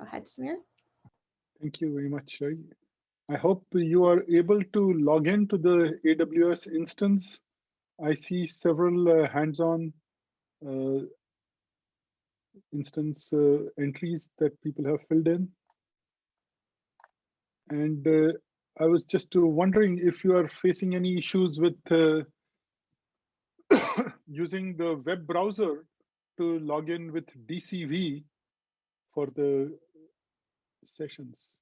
ahead, Samir. Thank you very much, Shai. I hope you are able to log into the AWS instance. I see several hands-on uh, instance entries that people have filled in. And I was just wondering if you are facing any issues with using the web browser to log in with DCV for the sessions.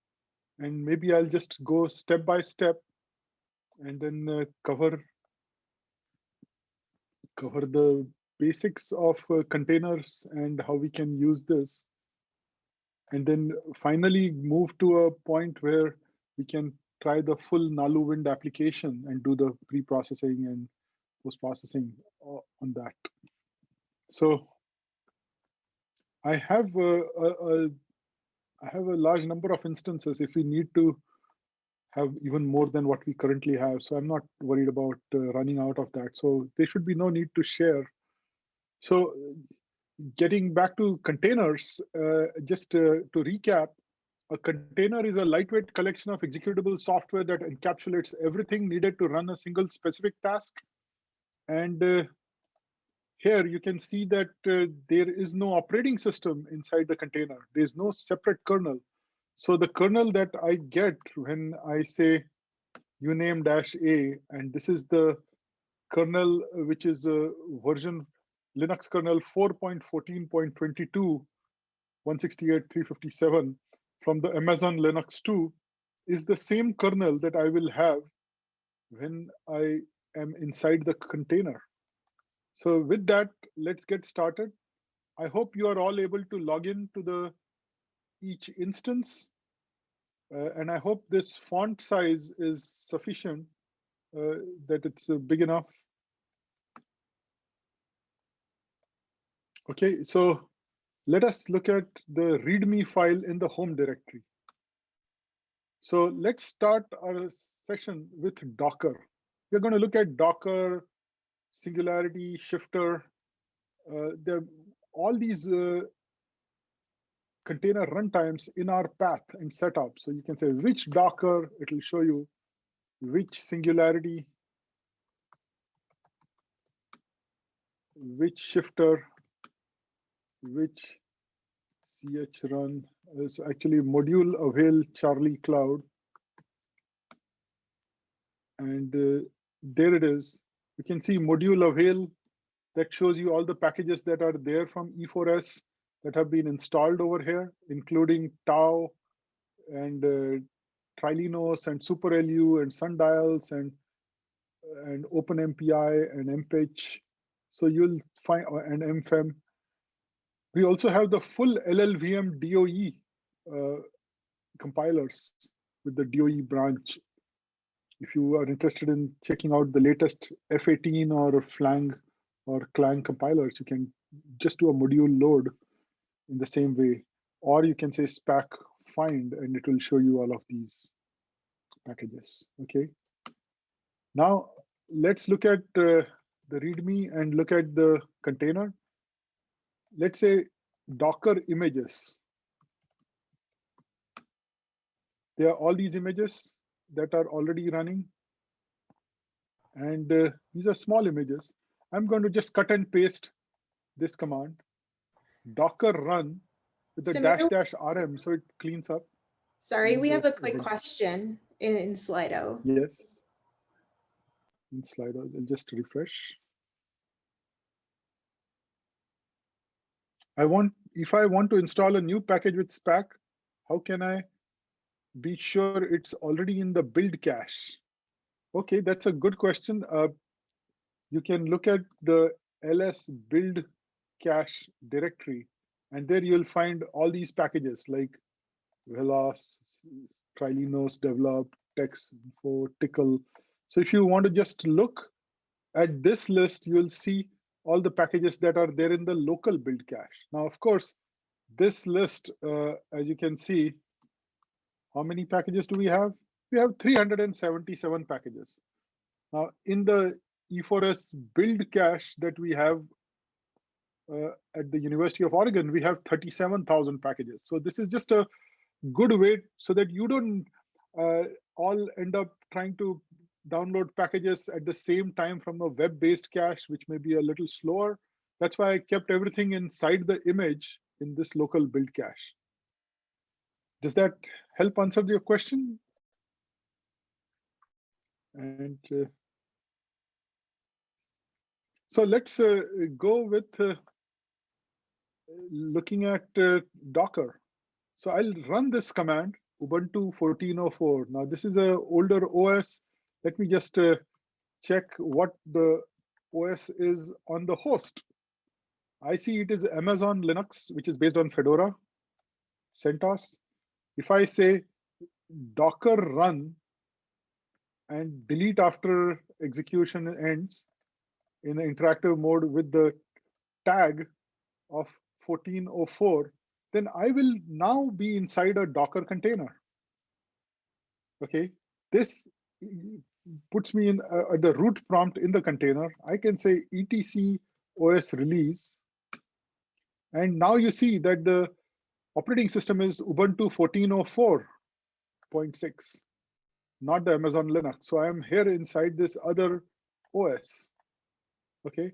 And maybe I'll just go step by step and then cover the basics of containers and how we can use this. And then finally move to a point where we can try the full Nalu Wind application and do the pre-processing and post-processing on that. So I have a large number of instances if we need to have even more than what we currently have. So I'm not worried about running out of that. So there should be no need to share. So getting back to containers, just to recap, a container is a lightweight collection of executable software that encapsulates everything needed to run a single specific task. And here you can see that there is no operating system inside the container. There's no separate kernel. So the kernel that I get when I say uname-a, and this is the kernel, which is a version Linux kernel 4.14.22, 168.357 from the Amazon Linux 2, is the same kernel that I will have when I am inside the container. So with that, let's get started. I hope you are all able to log in to each instance. And I hope this font size is sufficient, that it's big enough. Okay, so let us look at the README file in the home directory. So let's start our session with Docker. We're going to look at Docker, Singularity, Shifter. All these container runtimes in our path and setup. So you can say which Docker, it will show you which Singularity, which Shifter, which chrun. It's actually module avail Charlie Cloud. And there it is. You can see module avail that shows you all the packages that are there from E4S that have been installed over here, including Tau and Trilinos and SuperLU and Sundials and OpenMPI and MPitch. So you'll find, and MFEM. We also have the full LLVM DOE compilers with the DOE branch. If you are interested in checking out the latest F18 or Flang or Clang compilers, you can just do a module load in the same way. Or you can say spac find and it will show you all of these packages. Okay. Now let's look at the README and look at the container. Let's say Docker images. There are all these images that are already running. And these are small images. I'm going to just cut and paste this command, Docker run with the --rm, so it cleans up. Sorry, we have a quick question in Slido. Yes. In Slido, I'll just refresh. If I want to install a new package with spac, how can I be sure it's already in the build cache? Okay, that's a good question. You can look at the ls build cache directory, and there you'll find all these packages like Velas, Trilinos, Develop, Texinfo, Tickle. So if you want to just look at this list, you'll see all the packages that are there in the local build cache. Now, of course, this list, as you can see, how many packages do we have? We have 377 packages. Now, in the E4S build cache that we have at the University of Oregon, we have 37,000 packages. So this is just a good way so that you don't all end up trying to download packages at the same time from a web-based cache, which may be a little slower. That's why I kept everything inside the image in this local build cache. Does that help answer your question? And so let's go with looking at Docker. So I'll run this command, Ubuntu 14.04. Now this is an older OS. Let me just check what the OS is on the host. I see it is Amazon Linux, which is based on Fedora, CentOS. If I say Docker run and delete after execution ends in an interactive mode with the tag of 14.04, then I will now be inside a Docker container. Okay, this puts me in at the root prompt in the container. I can say etc os release. And now you see that the operating system is Ubuntu 14.04.6, not the Amazon Linux. So I am here inside this other OS. Okay.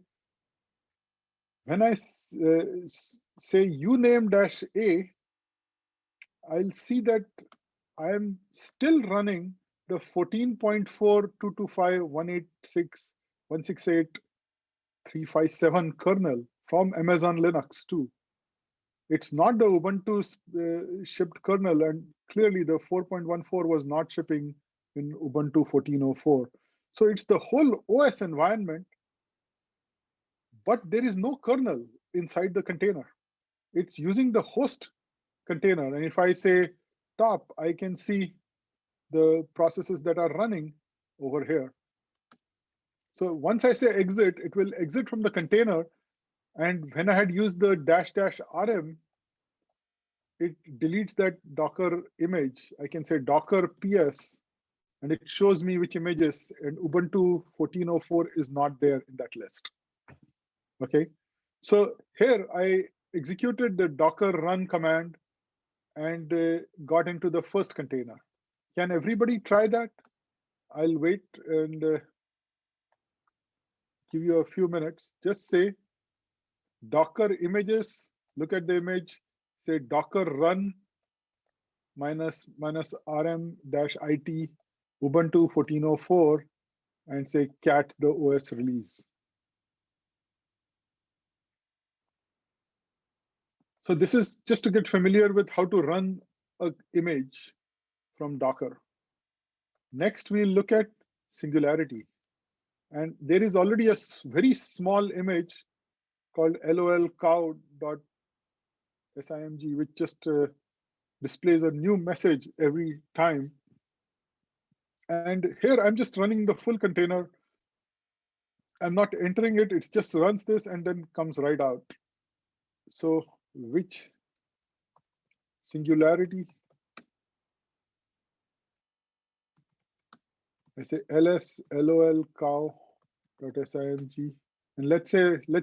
When I say uname-a, I'll see that I am still running the 14.4.225.186.168.357 kernel from Amazon Linux too. It's not the Ubuntu shipped kernel, and clearly the 4.14 was not shipping in Ubuntu 14.04. So it's the whole OS environment, but there is no kernel inside the container. It's using the host container. And if I say top, I can see the processes that are running over here. So once I say exit, it will exit from the container. And when I had used the --rm, it deletes that Docker image. I can say Docker PS, and it shows me which images, and Ubuntu 14.04 is not there in that list. Okay, so here I executed the Docker run command and got into the first container. Can everybody try that? I'll wait and give you a few minutes. Just say Docker images, look at the image, say Docker run -rm-it Ubuntu 14.04 and say cat the OS release. So this is just to get familiar with how to run an image from Docker. Next, we'll look at Singularity. And there is already a very small image called lolcow.simg, which just displays a new message every time. And here I'm just running the full container. I'm not entering it, it just runs this and then comes right out. So which Singularity? I say ls lolcow.simg, and let's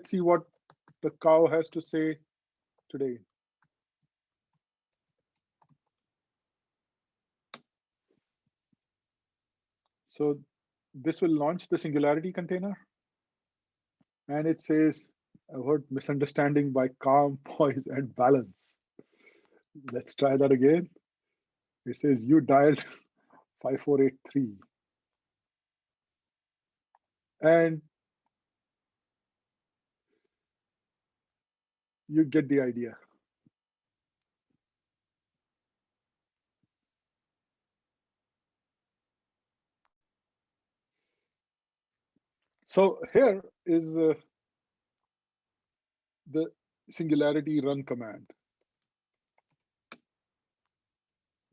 see what the cow has to say today. So this will launch the Singularity container, and it says a word misunderstanding by calm, poise, and balance. Let's try that again. It says you dialed 5483. And you get the idea. So here is the Singularity run command.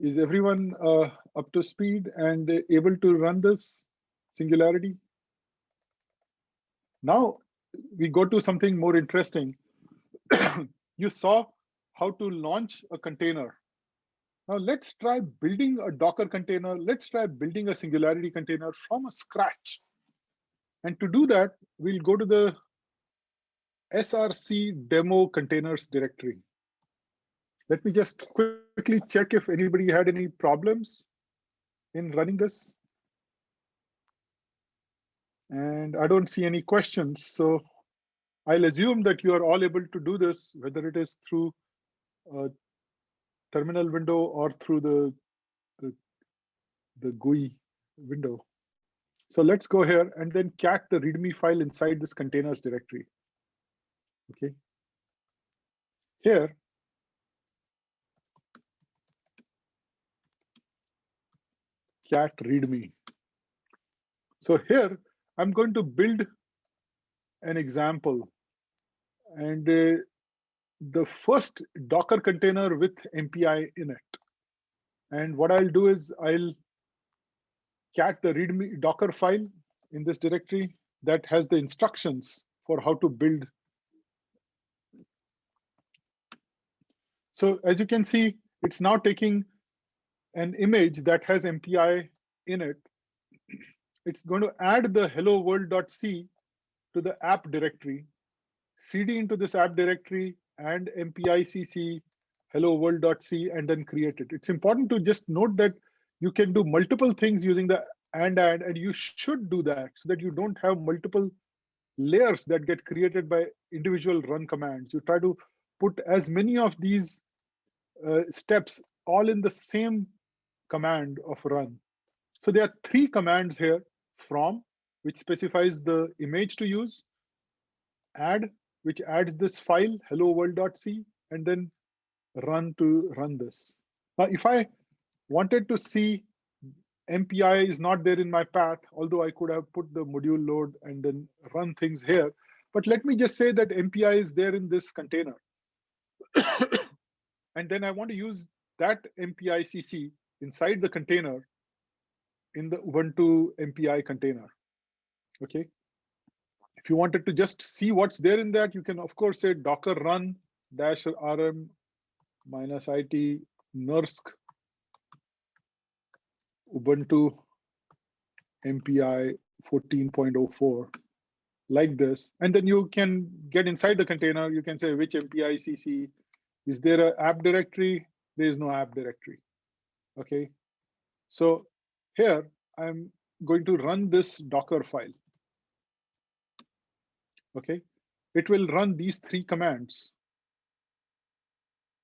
Is everyone up to speed and able to run this Singularity? Now we go to something more interesting. You saw how to launch a container. Now let's try building a Docker container. Let's try building a Singularity container from scratch. And to do that, we'll go to the src demo containers directory. Let me just quickly check if anybody had any problems in running this. And I don't see any questions. So I'll assume that you are all able to do this, whether it is through a terminal window or through the GUI window. So let's go here and then cat the README file inside this containers directory. Okay. Here, cat README. So here, I'm going to build an example. And the first Docker container with MPI in it. And what I'll do is I'll cat the README Docker file in this directory that has the instructions for how to build. So as you can see, it's now taking an image that has MPI in it. It's going to add the hello world.c to the app directory, cd into this app directory and mpicc hello world.c and then create it. It's important to just note that you can do multiple things using the and you should do that so that you don't have multiple layers that get created by individual run commands. You try to put as many of these steps all in the same command of run. So there are three commands here: from, which specifies the image to use; add, which adds this file hello world.c, and then run to run this. Now, if I wanted to see MPI is not there in my path, although I could have put the module load and then run things here. But let me just say that MPI is there in this container. And then I want to use that MPICC inside the container in the Ubuntu MPI container. Okay. If you wanted to just see what's there in that, you can, of course, say docker run -rm -it nursk Ubuntu MPI 14.04 like this. And then you can get inside the container. You can say which MPICC. Is there an app directory? There is no app directory. Okay. So here I'm going to run this Docker file. Okay. It will run these three commands.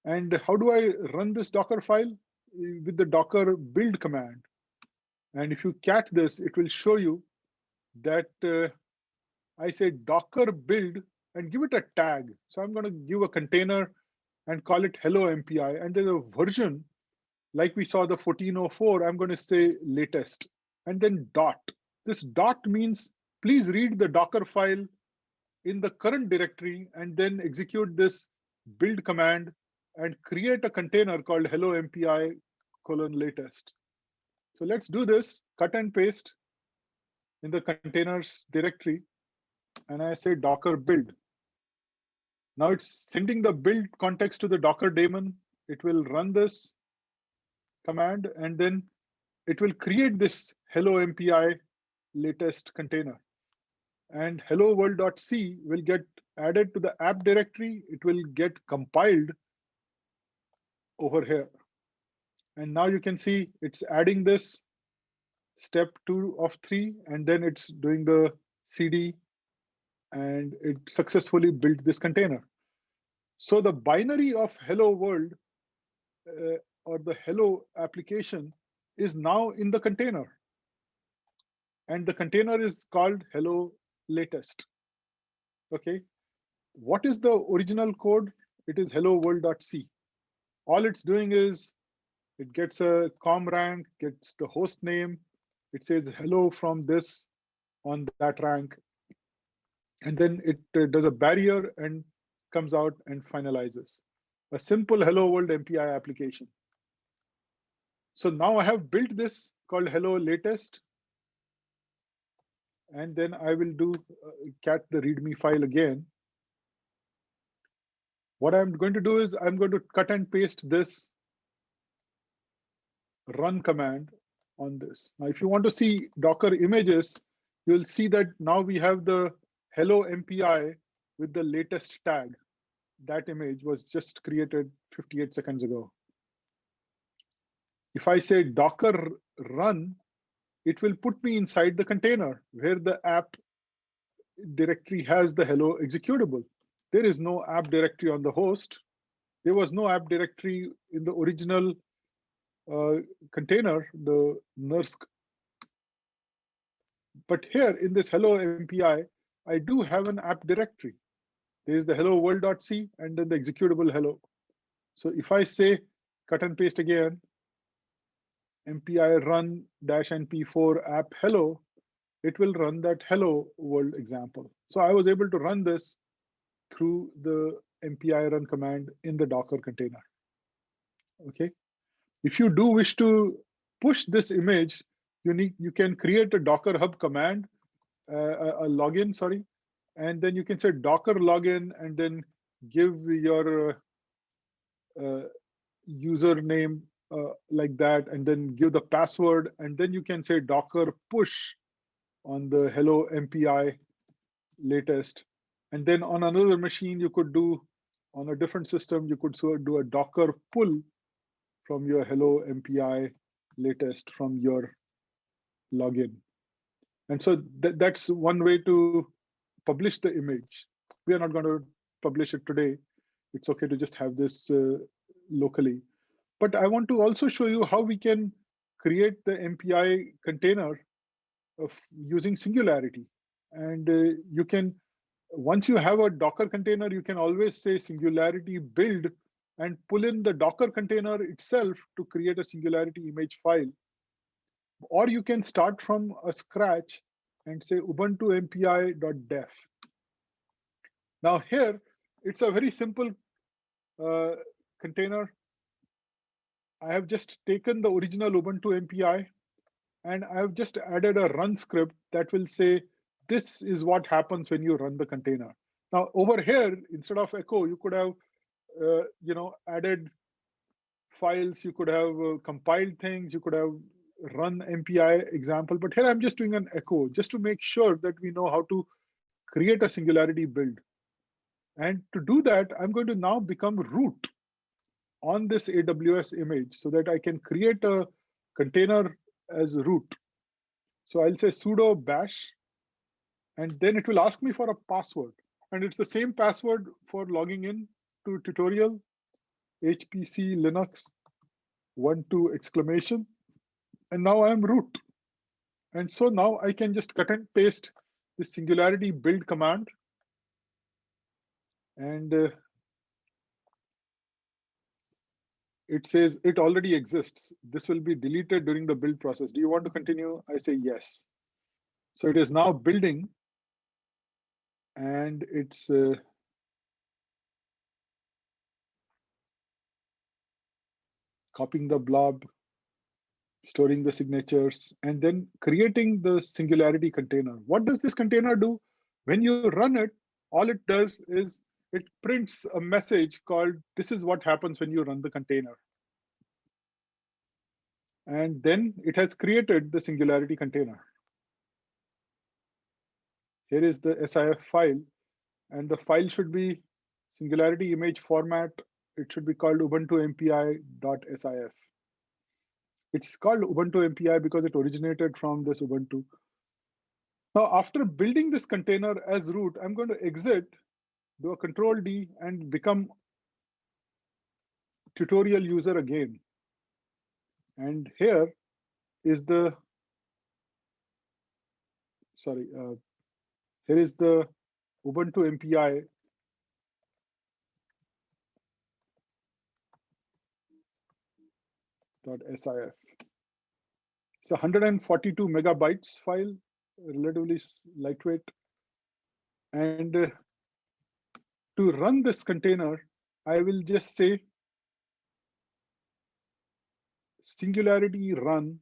And how do I run this Docker file? With the docker build command. And if you cat this, it will show you that I say docker build and give it a tag. So I'm going to give a container and call it hello MPI. And there's a version, like we saw the 1404, I'm going to say latest. And then dot. This dot means please read the Docker file in the current directory and then execute this build command and create a container called hello MPI :latest. So let's do this, cut and paste in the containers directory. And I say docker build. Now it's sending the build context to the Docker daemon. It will run this command and then it will create this hello MPI latest container. And hello world.c will get added to the app directory. It will get compiled over here. And now you can see it's adding this step 2 of 3, and then it's doing the cd, and it successfully built this container. So the binary of hello world or the hello application is now in the container. And the container is called hello latest. Okay. What is the original code? It is hello world.c. All it's doing is it gets a com rank, gets the host name. It says hello from this on that rank. And then it does a barrier and comes out and finalizes. A simple hello world MPI application. So now I have built this called hello latest. And then I will do cat the README file again. What I'm going to do is I'm going to cut and paste this run command on this. Now, if you want to see Docker images, you'll see that now we have the hello MPI with the latest tag. That image was just created 58 seconds ago. If I say Docker run, it will put me inside the container where the app directory has the hello executable. There is no app directory on the host. There was no app directory in the original container, the NERSC. But here in this hello MPI, I do have an app directory. There is the hello world.c and then the executable hello. So if I say cut and paste again, MPI run -np4 app hello, it will run that hello world example. So I was able to run this through the MPI run command in the Docker container. Okay. If you do wish to push this image, you can create a Docker hub command, a login, sorry, and then you can say Docker login and then give your username like that, and then give the password, and then you can say Docker push on the hello MPI latest. And then on another machine, you could do, on a different system, you could do a Docker pull from your hello MPI latest from your login. And so that's one way to publish the image. We are not going to publish it today. It's okay to just have this locally. But I want to also show you how we can create the MPI container of using Singularity. And you can, once you have a Docker container, you can always say Singularity build and pull in the Docker container itself to create a Singularity image file. Or you can start from a scratch and say ubuntu mpi.def. Now here, it's a very simple container. I have just taken the original Ubuntu MPI and I have just added a run script that will say, this is what happens when you run the container. Now over here, instead of echo, you could have added files, you could have compiled things, you could have run MPI example, but here I'm just doing an echo just to make sure that we know how to create a Singularity build. And to do that, I'm going to now become root on this AWS image so that I can create a container as root. So I'll say sudo bash, and then it will ask me for a password. And it's the same password for logging in to tutorial, HPC Linux 12 exclamation. And now I'm root. And so now I can just cut and paste the Singularity build command. And it says it already exists. This will be deleted during the build process. Do you want to continue? I say yes. So it is now building, and it's copying the blob, storing the signatures, and then creating the Singularity container. What does this container do? When you run it, all it does is it prints a message called, this is what happens when you run the container. And then it has created the Singularity container. Here is the SIF file, and the file should be Singularity image format. It should be called ubuntu mpi.sif. It's called Ubuntu MPI because it originated from this Ubuntu. Now, after building this container as root, I'm going to exit, do a Control D, and become tutorial user again. And here is the, sorry, here is the Ubuntu MPI .sif. It's a 142 megabytes file, relatively lightweight. And to run this container, I will just say Singularity run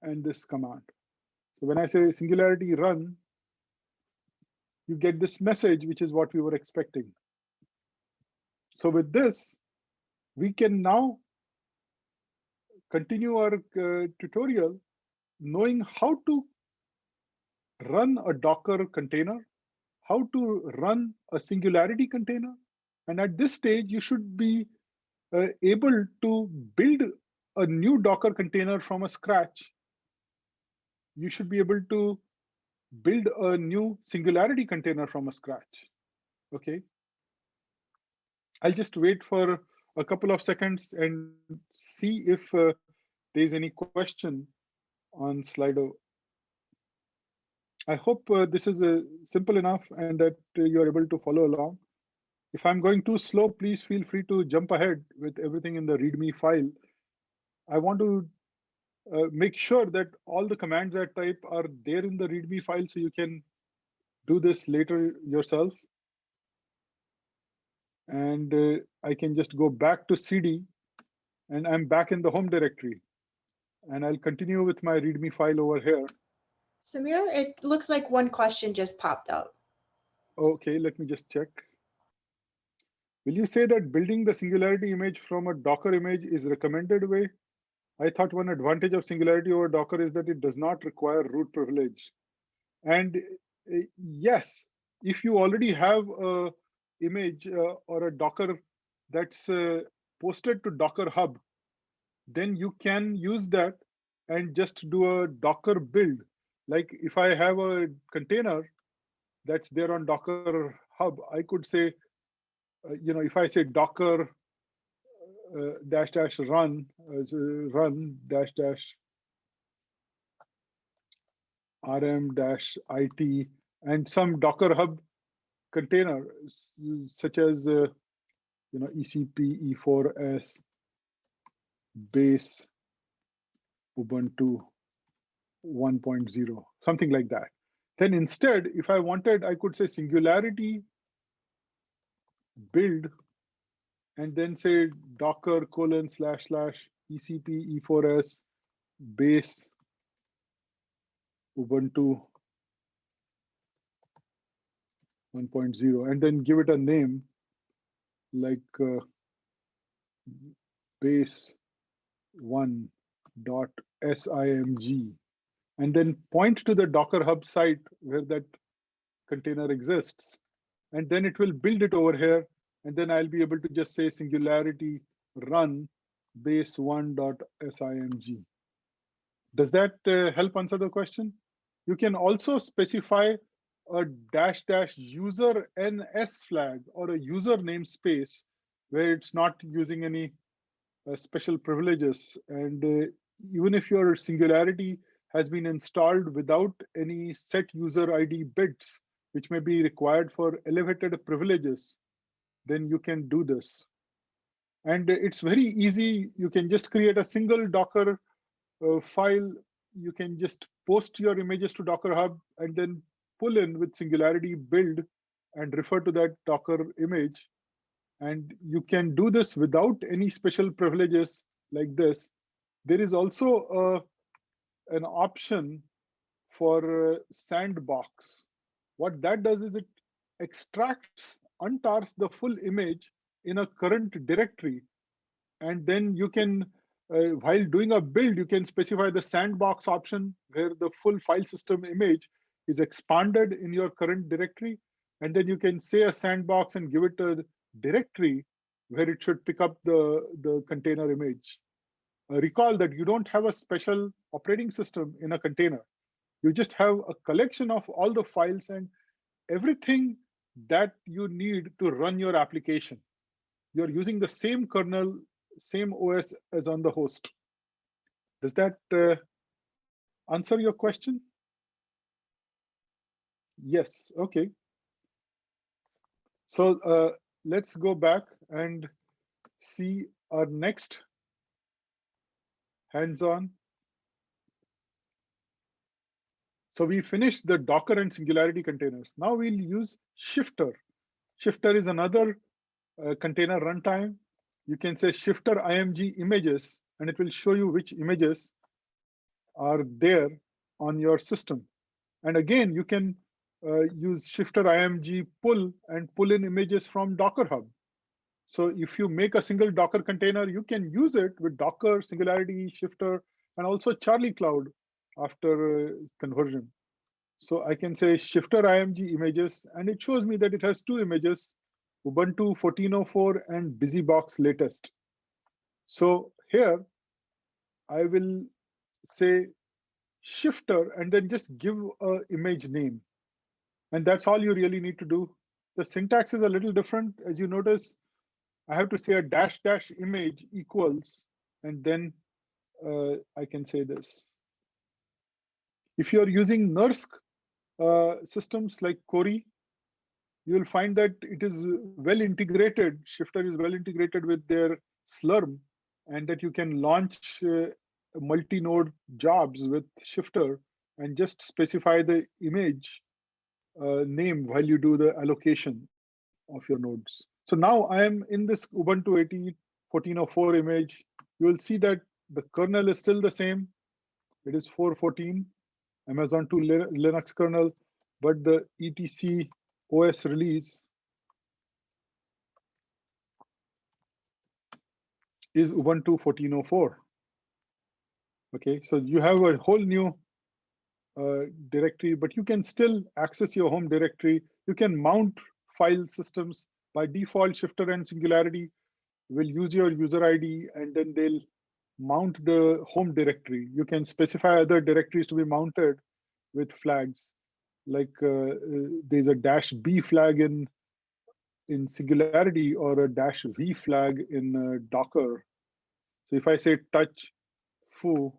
and this command. So when I say Singularity run, you get this message, which is what we were expecting. So with this, we can now continue our tutorial knowing how to run a Docker container, how to run a Singularity container. And at this stage, you should be able to build a new Docker container from a scratch. You should be able to build a new Singularity container from a scratch. Okay. I'll just wait for a couple of seconds and see if there's any question on Slido. I hope this is simple enough and that you're able to follow along. If I'm going too slow, please feel free to jump ahead with everything in the README file. I want to make sure that all the commands I type are there in the README file so you can do this later yourself. And I can just go back to CD and I'm back in the home directory. And I'll continue with my README file over here. Samir, it looks like one question just popped up. Okay, let me just check. Will you say that building the Singularity image from a Docker image is recommended way? I thought one advantage of Singularity over Docker is that it does not require root privilege. And yes, if you already have a image or a Docker that's posted to Docker Hub, then you can use that and just do a Docker build. Like if I have a container that's there on Docker Hub, I could say, if I say Docker dash dash run run dash dash rm dash it and some Docker Hub container such as ECP E4S base Ubuntu 1.0, something like that. Then instead, if I wanted, I could say Singularity build and then say Docker : / ECP E4S base Ubuntu 1.0 and then give it a name like base 1.simg and then point to the Docker Hub site where that container exists. And then it will build it over here. And then I'll be able to just say Singularity run base 1.simg. Does that help answer the question? You can also specify a -- user NS flag or a user namespace where it's not using any special privileges. And even if your Singularity has been installed without any set user ID bits, which may be required for elevated privileges, then you can do this. And it's very easy. You can just create a single Docker file. You can just post your images to Docker Hub and then pull in with Singularity build and refer to that Docker image. And you can do this without any special privileges like this. There is also an option for sandbox. What that does is it untars the full image in a current directory. And then you can, while doing a build, you can specify the sandbox option where the full file system image is expanded in your current directory. And then you can say a sandbox and give it a directory where it should pick up the container image. Recall that you don't have a special operating system in a container. You just have a collection of all the files and everything that you need to run your application. You're using the same kernel, same OS as on the host. Does that answer your question? Yes, okay. So let's go back and see our next hands-on. So we finished the Docker and Singularity containers. Now we'll use Shifter. Shifter is another container runtime. You can say Shifter img images, and it will show you which images are there on your system. And again, you can use Shifter img pull and pull in images from Docker Hub. So if you make a single Docker container, you can use it with Docker, Singularity, Shifter, and also Charlie Cloud after conversion. So I can say shifter img images, and it shows me that it has two images, Ubuntu 14.04 and BusyBox latest. So here I will say shifter and then just give a image name. And that's all you really need to do. The syntax is a little different. As you notice, I have to say a dash dash image equals, and then I can say this. If you're using NERSC systems like Cori, you'll find that it is well integrated. Shifter is well integrated with their Slurm, and that you can launch multi-node jobs with Shifter and just specify the image name while you do the allocation of your nodes. So now I am in this Ubuntu 14.04 image. You will see that the kernel is still the same. It is 4.14, Amazon 2 Linux kernel, but the etc OS release is Ubuntu 14.04. Okay, so you have a whole new directory, but you can still access your home directory. You can mount file systems. By default, Shifter and Singularity will use your user ID, and then they'll mount the home directory. You can specify other directories to be mounted with flags, like there's a -b flag in Singularity or a -v flag in Docker. So if I say touch foo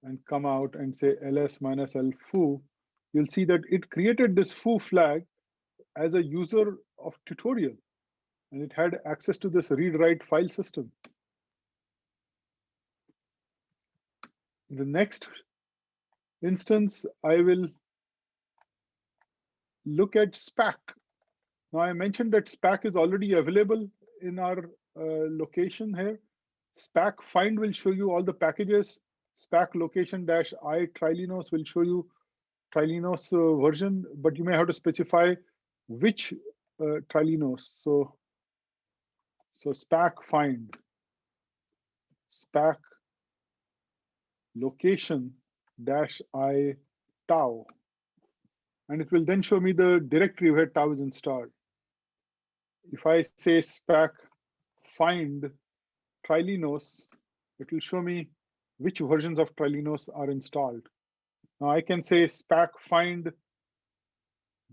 and come out and say ls-l foo, you'll see that it created this foo flag as a user of tutorial, and it had access to this read-write file system. In the next instance, I will look at SPAC. Now I mentioned that SPAC is already available in our location here. SPAC find will show you all the packages. SPAC location -I Trilinos will show you Trilinos version, but you may have to specify which Trilinos. So SPAC find, SPAC location -I tau, and it will then show me the directory where tau is installed. If I say SPAC find Trilinos, it will show me which versions of Trilinos are installed. Now I can say SPAC find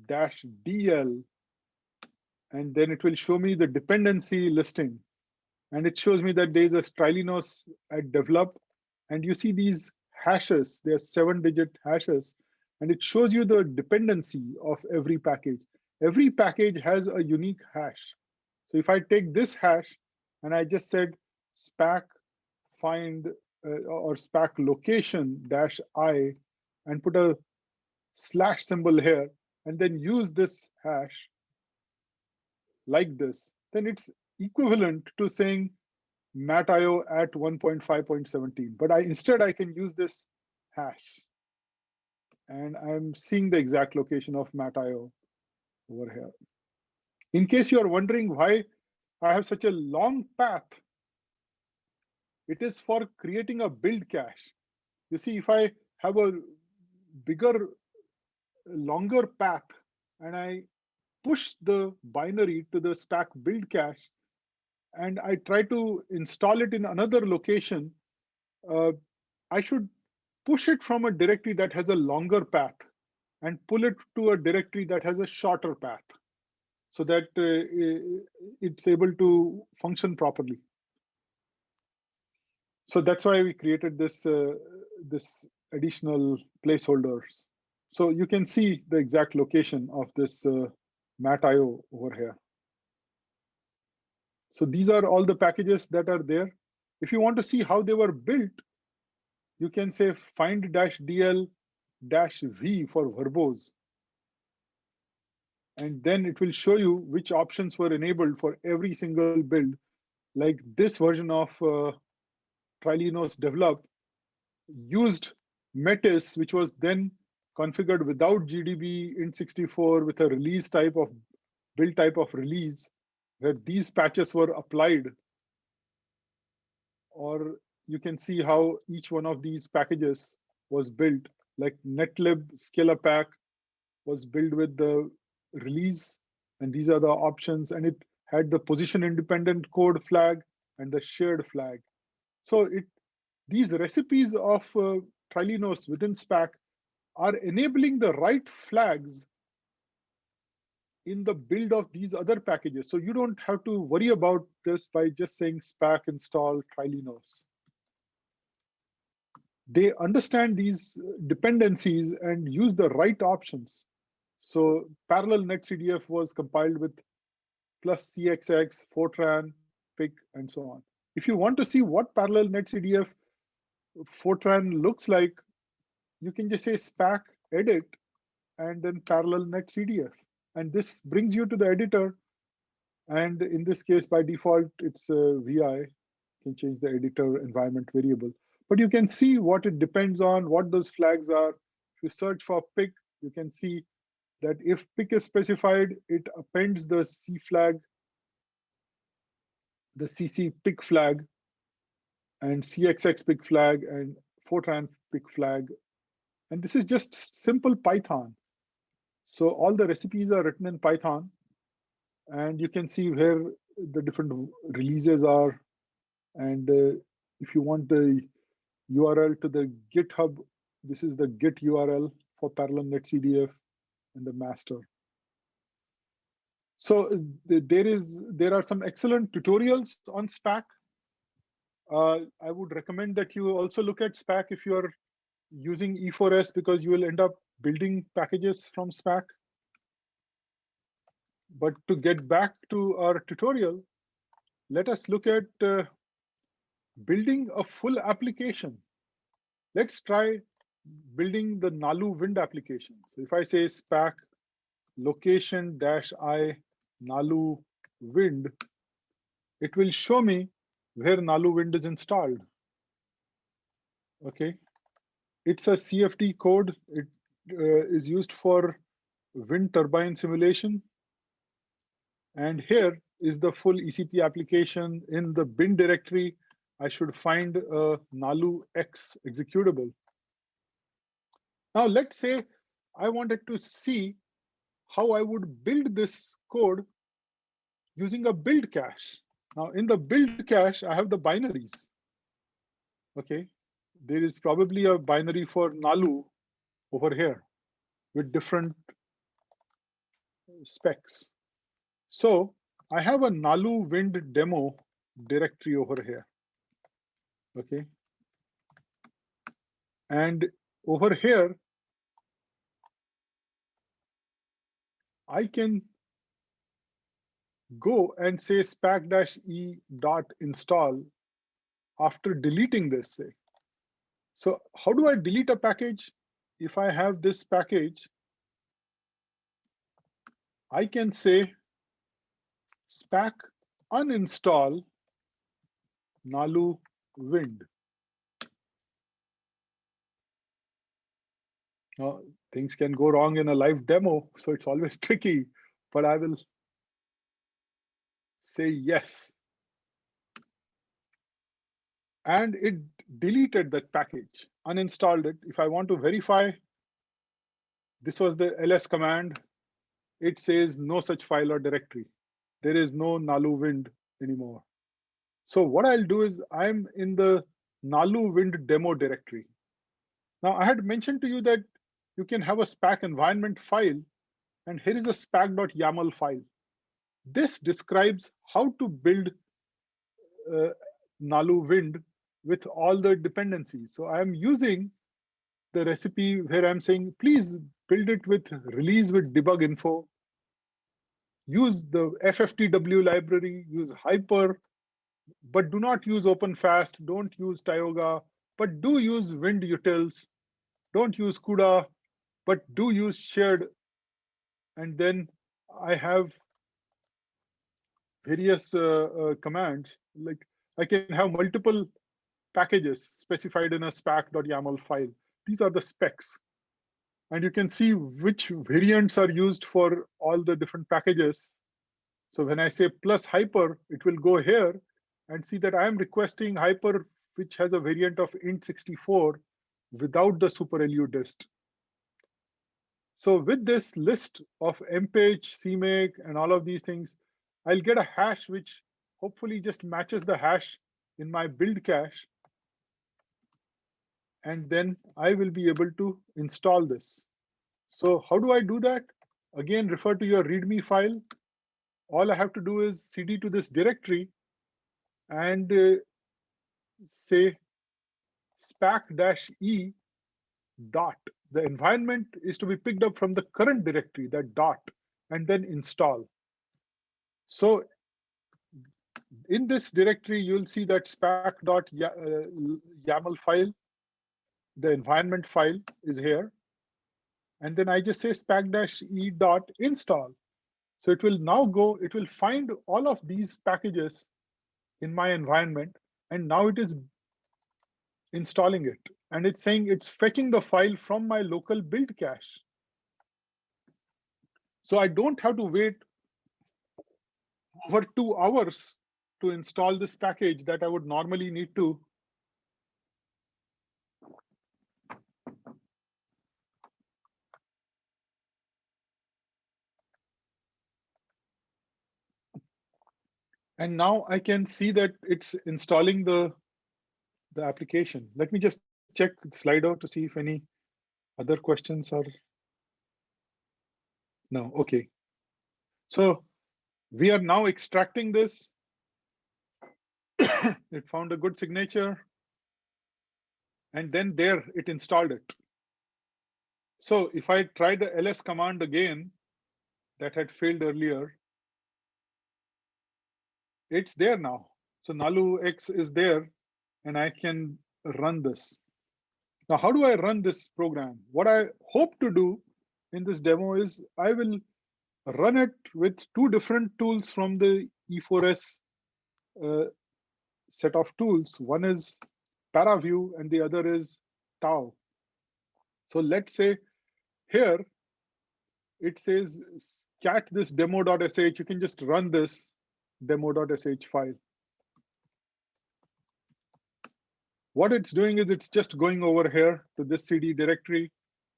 -dl, and then it will show me the dependency listing. And it shows me that there's a Trilinos at develop, and you see these hashes, they're 7-digit hashes, and it shows you the dependency of every package. Every package has a unique hash. So if I take this hash and I just said SPAC find or SPAC location -I and put a slash symbol here and then use this hash like this, then it's equivalent to saying matio at 1.5.17. But instead I can use this hash, and I'm seeing the exact location of matio over here. In case you're wondering why I have such a long path, it is for creating a build cache. You see, if I have a bigger, longer path and I push the binary to the SPAC build cache and I try to install it in another location, I should push it from a directory that has a longer path and pull it to a directory that has a shorter path, so that it's able to function properly. So that's why we created this this additional placeholders. So you can see the exact location of this matio over here. So these are all the packages that are there. If you want to see how they were built, you can say find -dl -v for verbose. And then it will show you which options were enabled for every single build. Like this version of Trilinos develop used Metis, which was then configured without GDB int64 with a release type of build type of release, where these patches were applied. Or you can see how each one of these packages was built like netlib scalar pack was built with the release, and these are the options, and it had the position independent code flag and the shared flag. So these recipes of Trilinos within SPAC are enabling the right flags in the build of these other packages. So you don't have to worry about this by just saying SPAC install Trilinos. They understand these dependencies and use the right options. So parallel netcdf was compiled with plus CXX, Fortran, PIC, and so on. If you want to see what parallel netcdf Fortran looks like, you can just say SPAC edit and then parallel netcdf. And this brings you to the editor. And in this case, by default, it's VI. You can change the editor environment variable. But you can see what it depends on, what those flags are. If you search for PIC, you can see that if PIC is specified, it appends the C flag, the CC PIC flag, and CXX PIC flag, and Fortran PIC flag. And this is just simple Python. So all the recipes are written in Python. And you can see where the different releases are. And if you want the URL to the GitHub, this is the Git URL for parallel netcdf and the master. So there are some excellent tutorials on SPAC. I would recommend that you also look at SPAC if you are using E4S, because you will end up building packages from SPAC. But to get back to our tutorial, let us look at building a full application. Let's try building the Nalu wind application. So if I say SPAC location-I Nalu wind, it will show me where Nalu wind is installed. Okay, it's a CFD code. It is used for wind turbine simulation. And here is the full ECP application. In the bin directory, I should find a Nalu X executable. Now let's say I wanted to see how I would build this code using a build cache. Now in the build cache, I have the binaries. Okay, there is probably a binary for Nalu over here with different specs. So I have a Nalu wind demo directory over here. Okay, and over here, I can go and say spac-e.install after deleting this, say. So how do I delete a package? If I have this package, I can say spac uninstall Nalu wind. Now, things can go wrong in a live demo, so it's always tricky, but I will say yes. And it deleted that package, uninstalled it. If I want to verify, this was the ls command. It says no such file or directory. There is no Nalu wind anymore. So what I'll do is I'm in the Nalu wind demo directory. Now I had mentioned to you that you can have a SPAC environment file, and here is a spac.yaml file. This describes how to build Nalu wind with all the dependencies. So I'm using the recipe where I'm saying, please build it with release with debug info. Use the FFTW library, use Hyper, but do not use OpenFast, don't use Tioga, but do use wind utils, don't use CUDA, but do use shared. And then I have various commands, like I can have multiple packages specified in a spac.yaml file. These are the specs. And you can see which variants are used for all the different packages. So when I say plus Hyper, it will go here and see that I am requesting Hyper, which has a variant of int64, without the super-LU dist. So with this list of mpage, CMake, and all of these things, I'll get a hash which hopefully just matches the hash in my build cache. And then I will be able to install this. So how do I do that? Again, refer to your README file. All I have to do is cd to this directory and say spac-e dot. The environment is to be picked up from the current directory, that dot, and then install. So in this directory, you'll see that spac.yaml file. The environment file is here. And then I just say spac-e dot install. So it will now go, it will find all of these packages in my environment. And now it is installing it. And it's saying it's fetching the file from my local build cache. So I don't have to wait over 2 hours to install this package that I would normally need to. And now I can see that it's installing the application. Let me just check Slido to see if any other questions are. No, okay. So we are now extracting this. It found a good signature. And then there it installed it. So if I try the ls command again, that had failed earlier, it's there now. So nalu-x is there and I can run this. Now, how do I run this program? What I hope to do in this demo is I will run it with 2 different tools from the E4S set of tools. One is ParaView and the other is Tau. So let's say here it says cat this demo.sh. You can just run this demo.sh file. What it's doing is it's just going over here to this CD directory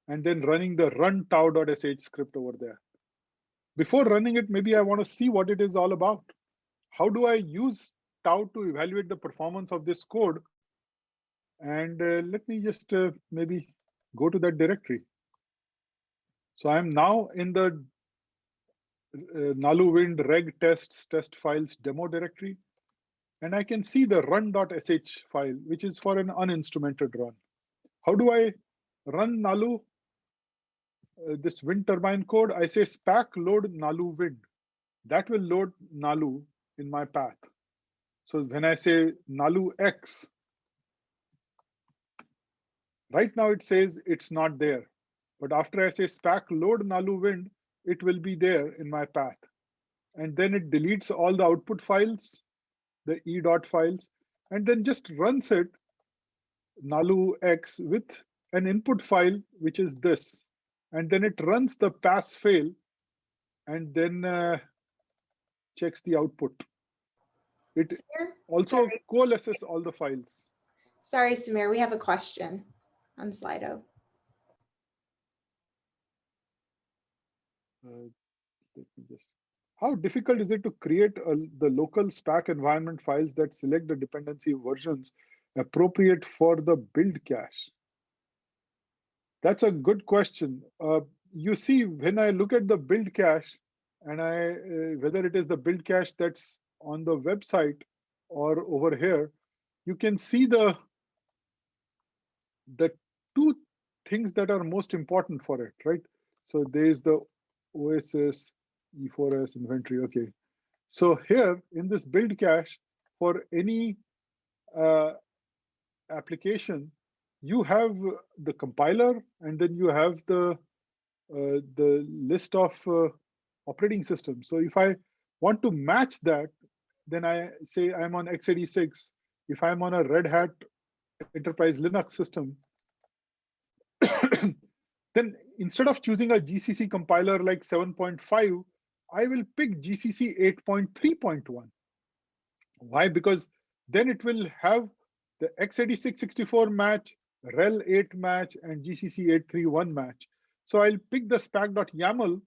and then running the run tau.sh script over there. Before running it, maybe I want to see what it is all about. How do I use tau to evaluate the performance of this code? And let me just maybe go to that directory. So I'm now in the nalu-wind reg tests test files demo directory. And I can see the run.sh file, which is for an uninstrumented run. How do I run nalu? This wind turbine code, I say spac load nalu wind. That will load nalu in my path. So when I say nalu-x, right now it says it's not there. But after I say spac load nalu wind, it will be there in my path. And then it deletes all the output files, the e.dot files, and then just runs it nalu-x with an input file, which is this. And then it runs the pass fail and then checks the output. It also coalesces all the files. Sorry, Samir, we have a question on Slido. Let me just. How difficult is it to create the local SPAC environment files that select the dependency versions appropriate for the build cache? That's a good question. You see, when I look at the build cache, and whether it is the build cache that's on the website or over here, you can see the 2 things that are most important for it, right? So there's the OSS, E4S inventory. Okay. So here in this build cache, for any application, you have the compiler, and then you have the list of operating systems. So if I want to match that, then I say I'm on x86. If I'm on a Red Hat Enterprise Linux system, then instead of choosing a GCC compiler like 7.5, I will pick GCC 8.3.1. Why? Because then it will have the x86 64 match rel 8 match and GCC 831 match. So I'll pick the spec.yaml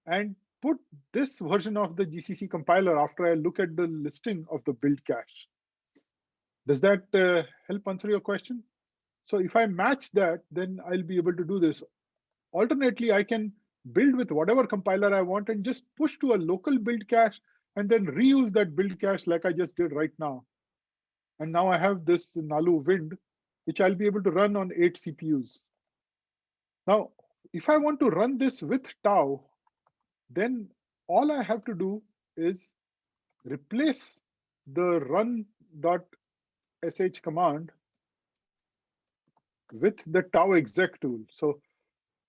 and put this version of the GCC compiler after I look at the listing of the build cache. Does that help answer your question? So if I match that, then I'll be able to do this. Alternately, I can build with whatever compiler I want and just push to a local build cache and then reuse that build cache like I just did right now. And now I have this Nalu Wind, which I'll be able to run on 8 CPUs. Now, if I want to run this with tau, then all I have to do is replace the run.sh command with the tau exec tool. So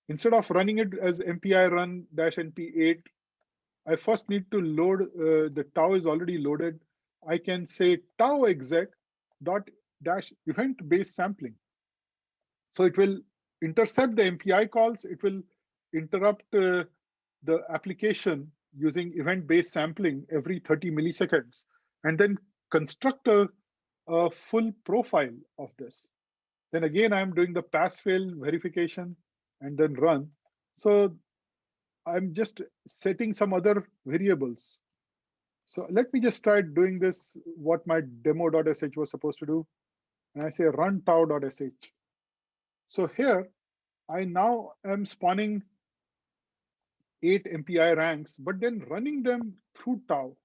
instead of running it as mpi run-np8, I first need to load, the tau is already loaded. I can say tau exec dot dash event based sampling. So it will intercept the MPI calls. It will interrupt the application using event based sampling every 30 milliseconds, and then construct a full profile of this. Then again, I'm doing the pass fail verification and then run. So I'm just setting some other variables. So let me just try doing this, what my demo.sh was supposed to do. And I say run tau.sh. So here, I now am spawning 8 MPI ranks, but then running them through tau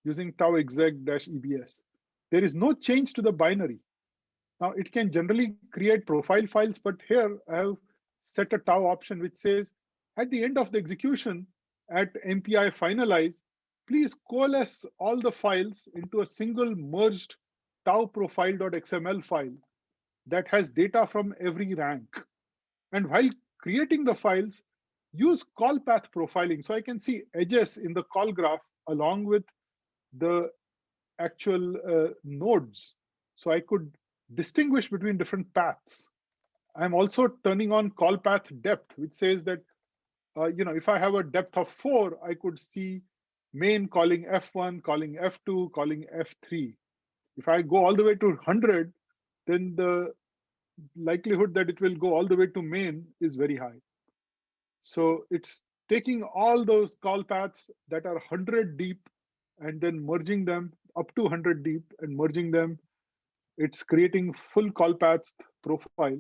using tau exec-ebs. There is no change to the binary. Now it can generally create profile files, but here I have set a tau option which says at the end of the execution at MPI finalize, please coalesce all the files into a single merged tau profile.xml file that has data from every rank. And while creating the files, use call path profiling. So I can see edges in the call graph along with the actual nodes. So I could distinguish between different paths. I'm also turning on call path depth, which says that, if I have a depth of 4, I could see main calling F1, calling F2, calling F3. If I go all the way to 100, then the likelihood that it will go all the way to main is very high. So it's taking all those call paths that are 100 deep and then merging them up to 100 deep and merging them. It's creating full call paths profile,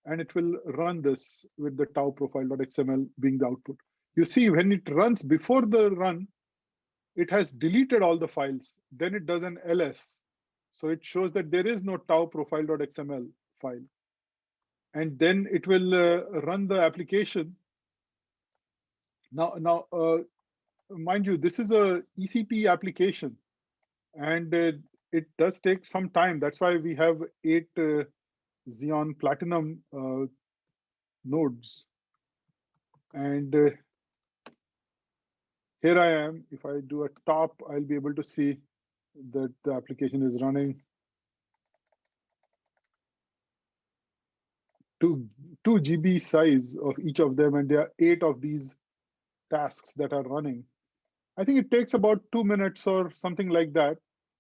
and it will run this with the tau profile.xml being the output. You see, when it runs before the run, it has deleted all the files. Then it does an ls. So it shows that there is no tau profile.xml file. And then it will run the application. Now, mind you, this is a ECP application, and it does take some time. That's why we have 8 Xeon Platinum nodes. And here I am. If I do a top, I'll be able to see that the application is running. 2 GB size of each of them, and there are 8 of these tasks that are running. I think it takes about 2 minutes or something like that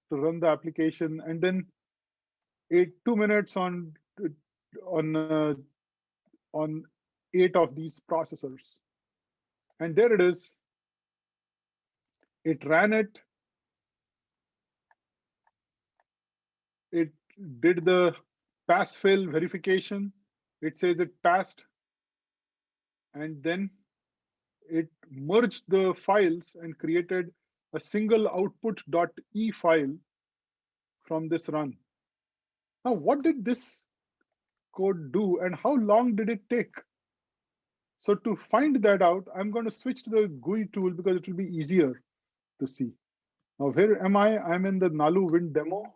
to run the application, and then 2 minutes on 8 of these processors. And there it is. It ran it. It did the pass fail verification. It says it passed. And then it merged the files and created a single output.e file from this run. Now, what did this code do and how long did it take? So to find that out, I'm going to switch to the GUI tool because it will be easier to see. Now, where am I? I'm in the Nalu Wind demo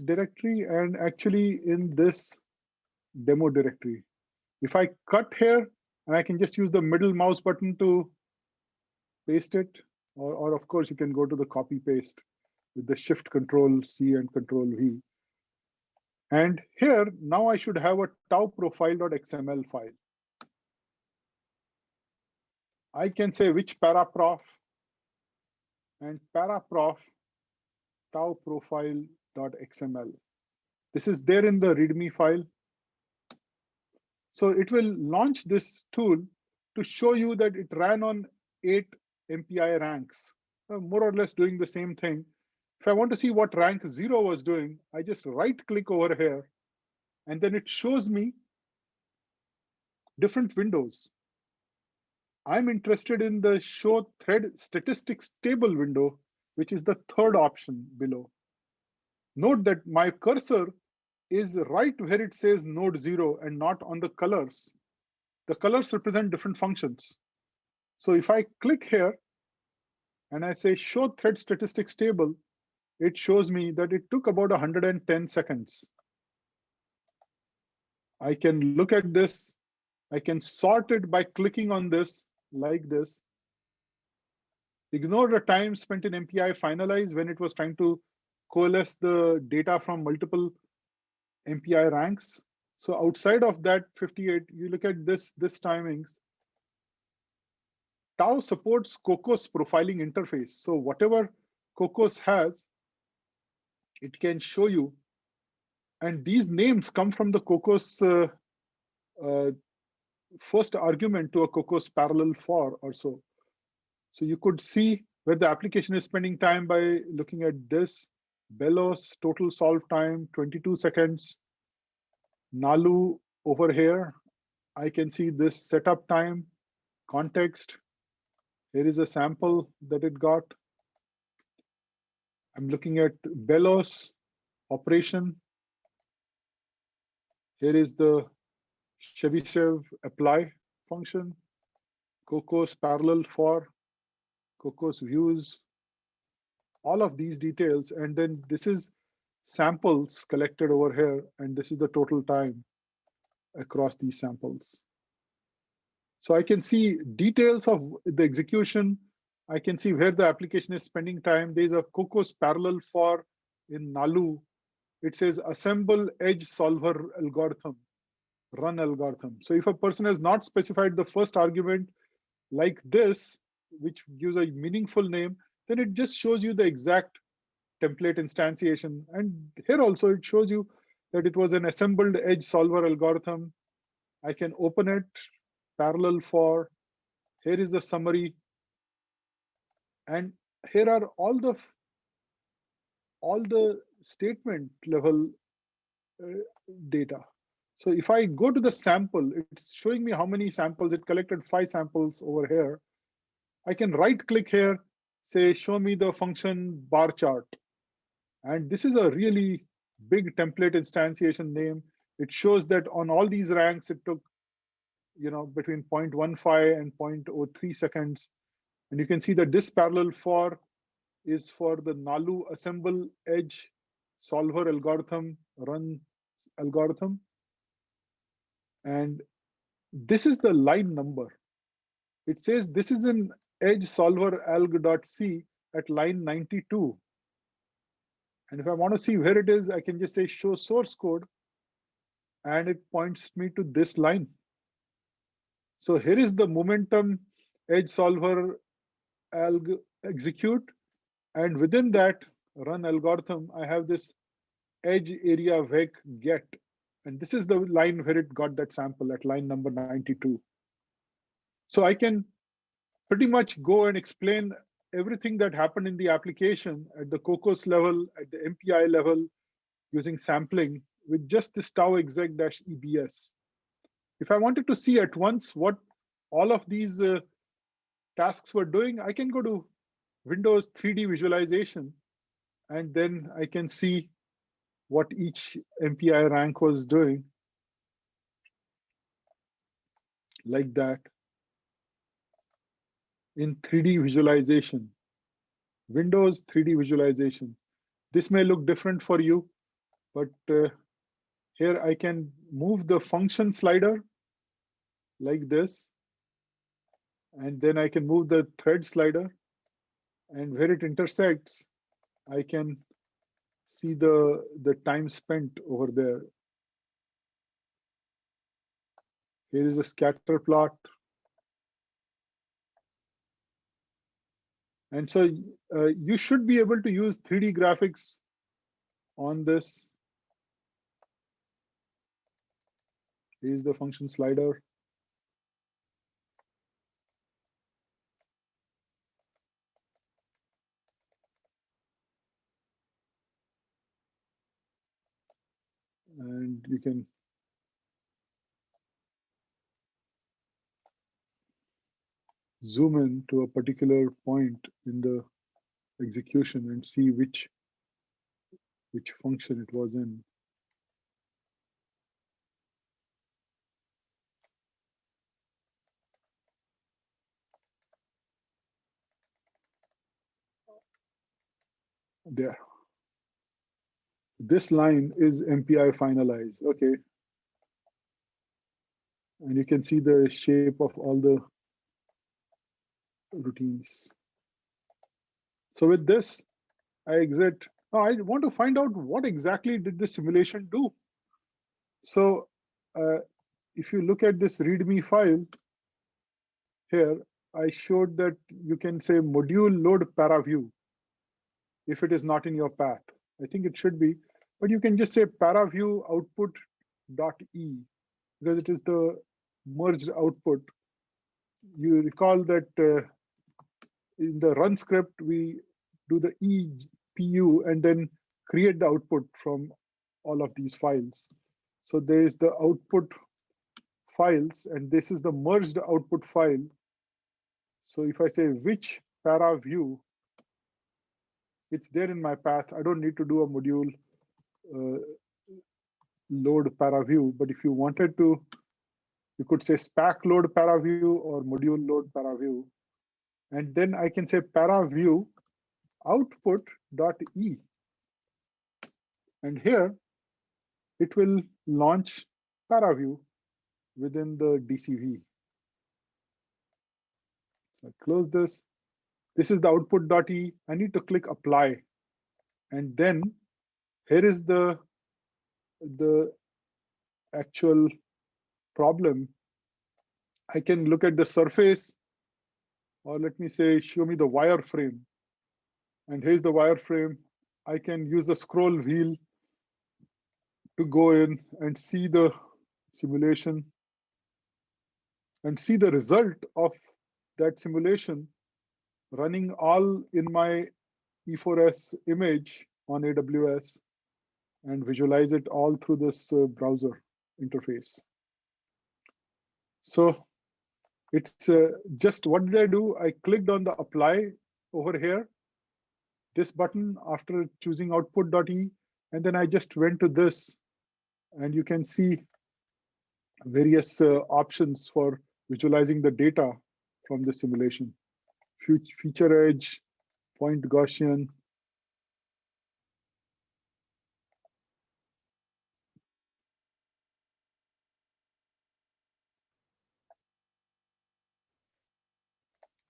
directory and actually in this demo directory. If I cut here, and I can just use the middle mouse button to paste it, or of course you can go to the copy paste with the Shift Control C and Control V. And here, now I should have a tau profile.xml file. I can say which paraprof and paraprof tau profile.xml. This is there in the README file. So it will launch this tool to show you that it ran on 8 MPI ranks, more or less doing the same thing. If I want to see what rank 0 was doing, I just right click over here, and then it shows me different windows. I'm interested in the show thread statistics table window, which is the third option below. Note that my cursor is right where it says node 0 and not on the colors. The colors represent different functions. So if I click here and I say show thread statistics table, it shows me that it took about 110 seconds. I can look at this. I can sort it by clicking on this like this. Ignore the time spent in MPI finalize when it was trying to coalesce the data from multiple MPI ranks. So outside of that 58, you look at this timings. Tau supports Cocos profiling interface. So whatever Cocos has, it can show you. And these names come from the Cocos first argument to a Cocos parallel for or so. So you could see where the application is spending time by looking at this. Belos, total solve time, 22 seconds. Nalu over here, I can see this setup time, context. Here is a sample that it got. I'm looking at Belos operation. Here is the Chebyshev apply function, Cocos parallel for, Cocos views, all of these details. And then this is samples collected over here. And this is the total time across these samples. So I can see details of the execution. I can see where the application is spending time. There's a Cocos parallel for in Nalu. It says assemble edge solver algorithm, run algorithm. So if a person has not specified the first argument like this, which gives a meaningful name, then it just shows you the exact template instantiation. And here also it shows you that it was an assembled edge solver algorithm. I can open it, parallel for, here is the summary. And here are all the statement level data. So if I go to the sample, it's showing me how many samples. It collected 5 samples over here. I can right click here, say, show me the function bar chart. And this is a really big template instantiation name. It shows that on all these ranks, it took between 0.15 and 0.03 seconds. And you can see that this parallel for is for the Nalu assemble edge solver algorithm, run algorithm. And this is the line number. It says this is an edge solver alg.c at line 92. And if I want to see where it is, I can just say show source code, and it points me to this line. So here is the momentum edge solver alg execute. And within that run algorithm, I have this edge area vec get. And this is the line where it got that sample at line number 92. So I can pretty much go and explain everything that happened in the application at the Cocos level, at the MPI level, using sampling with just this tau exec-ebs. If I wanted to see at once what all of these tasks were doing, I can go to Windows 3D visualization, and then I can see what each MPI rank was doing, like that, in 3D visualization. Windows 3D visualization. This may look different for you, but here I can move the function slider like this, and then I can move the thread slider, and where it intersects, I can see the time spent over there. Here is a scatter plot. And so you should be able to use 3D graphics on this. Here's the function slider. And you can zoom in to a particular point in the execution and see which function it was in. There. This line is MPI finalize. Okay. And you can see the shape of all the routines. So with this, I exit. Now I want to find out what exactly did the simulation do. So if you look at this README file here, I showed that you can say module load paraview if it is not in your path. I think it should be, but you can just say paraview output dot e because it is the merged output. You recall that in the run script, we do the epu and then create the output from all of these files. So there is the output files, and this is the merged output file. So if I say which paraview, it's there in my path. I don't need to do a module load paraview, but if you wanted to, you could say SPAC load paraview or module load paraview. And then I can say paraview output.e. And here it will launch paraview within the DCV. So I close this. This is the output.e. I need to click apply. And then here is the actual problem. I can look at the surface, or let me say, show me the wireframe. And here's the wireframe. I can use the scroll wheel to go in and see the simulation and see the result of that simulation running all in my E4S image on AWS and visualize it all through this browser interface. So it's just, what did I do? I clicked on the apply over here, this button after choosing output.e, and then I just went to this, and you can see various options for visualizing the data from the simulation. Feature edge, point Gaussian.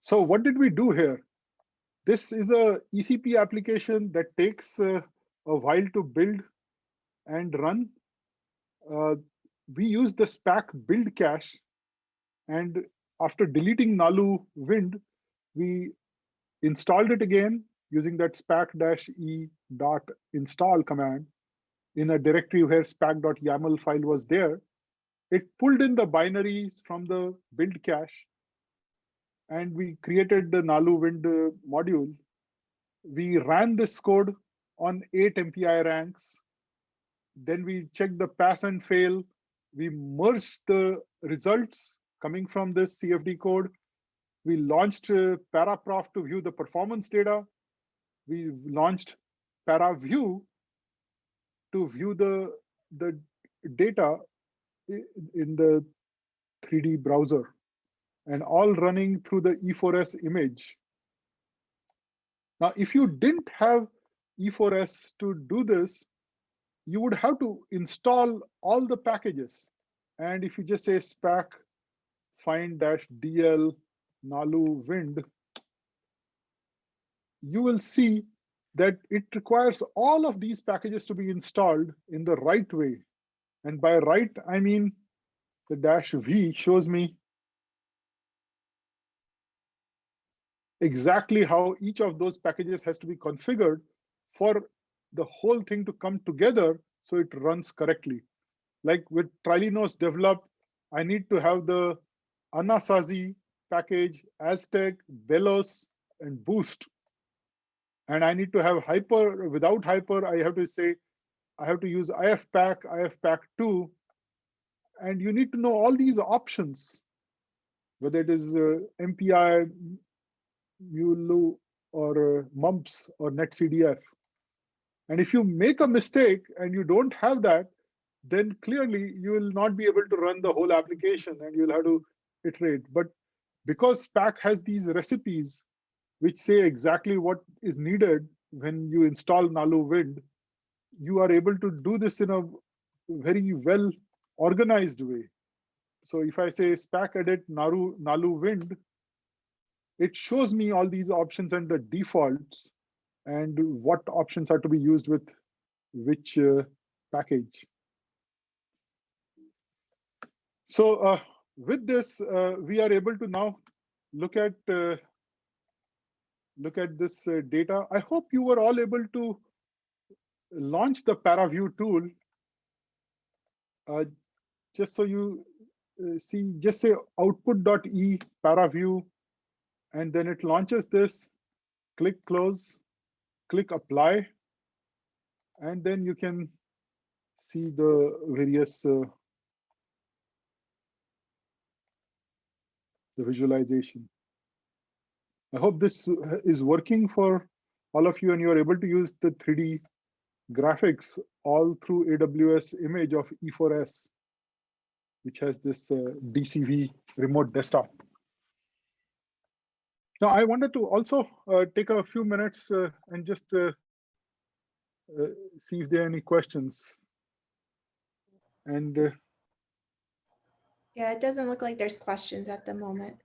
So what did we do here? This is a ECP application that takes a while to build and run. We use the SPAC build cache, and after deleting Nalu wind, we installed it again using that spac-e.install command in a directory where spac.yaml file was there. It pulled in the binaries from the build cache, and we created the Nalu wind module. We ran this code on 8 MPI ranks. Then we checked the pass and fail. We merged the results coming from this CFD code. We launched Paraprof to view the performance data. We launched ParaView to view the data in the 3D browser, and all running through the E4S image. Now, if you didn't have E4S to do this, you would have to install all the packages. And if you just say SPAC find-dl Nalu wind, you will see that it requires all of these packages to be installed in the right way. And by right, I mean the -v shows me exactly how each of those packages has to be configured for the whole thing to come together so it runs correctly. like with Trilinos developed, I need to have the Anasazi package, Aztec, Velos, and Boost. And I need to have Hyper. Without Hyper, I have to say, I have to use IFPAC, IFPAC2. And you need to know all these options, whether it is MPI, MULU, or MUMPS, or NetCDF. And if you make a mistake and you don't have that, then clearly you will not be able to run the whole application and you'll have to iterate. But because SPAC has these recipes which say exactly what is needed when you install Nalu Wind, you are able to do this in a very well organized way. So if I say SPAC edit Nalu Wind, it shows me all these options and the defaults and what options are to be used with which package. So with this, we are able to now look at this data. I hope you were all able to launch the ParaView tool. Just so you see, just say output.e ParaView, and then it launches this. Click close, click apply, and then you can see the various the visualization. I hope this is working for all of you and you are able to use the 3D graphics all through AWS image of E4S, which has this DCV remote desktop. Now, I wanted to also take a few minutes and just see if there are any questions. And yeah, it doesn't look like there's questions at the moment.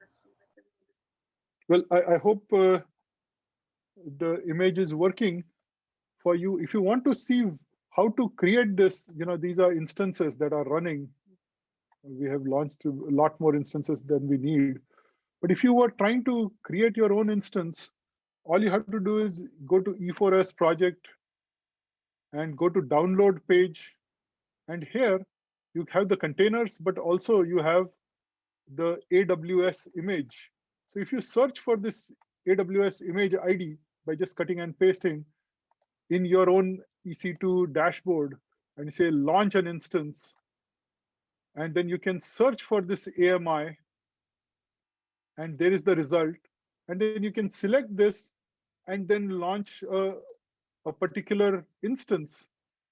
well, I hope the image is working for you. If you want to see how to create this, these are instances that are running. We have launched a lot more instances than we need. But if you were trying to create your own instance, all you have to do is go to E4S project and go to download page. And here you have the containers, but also you have the AWS image. So if you search for this AWS image ID by just cutting and pasting in your own EC2 dashboard and you say launch an instance, and then you can search for this AMI and there is the result. And then you can select this and then launch a particular instance.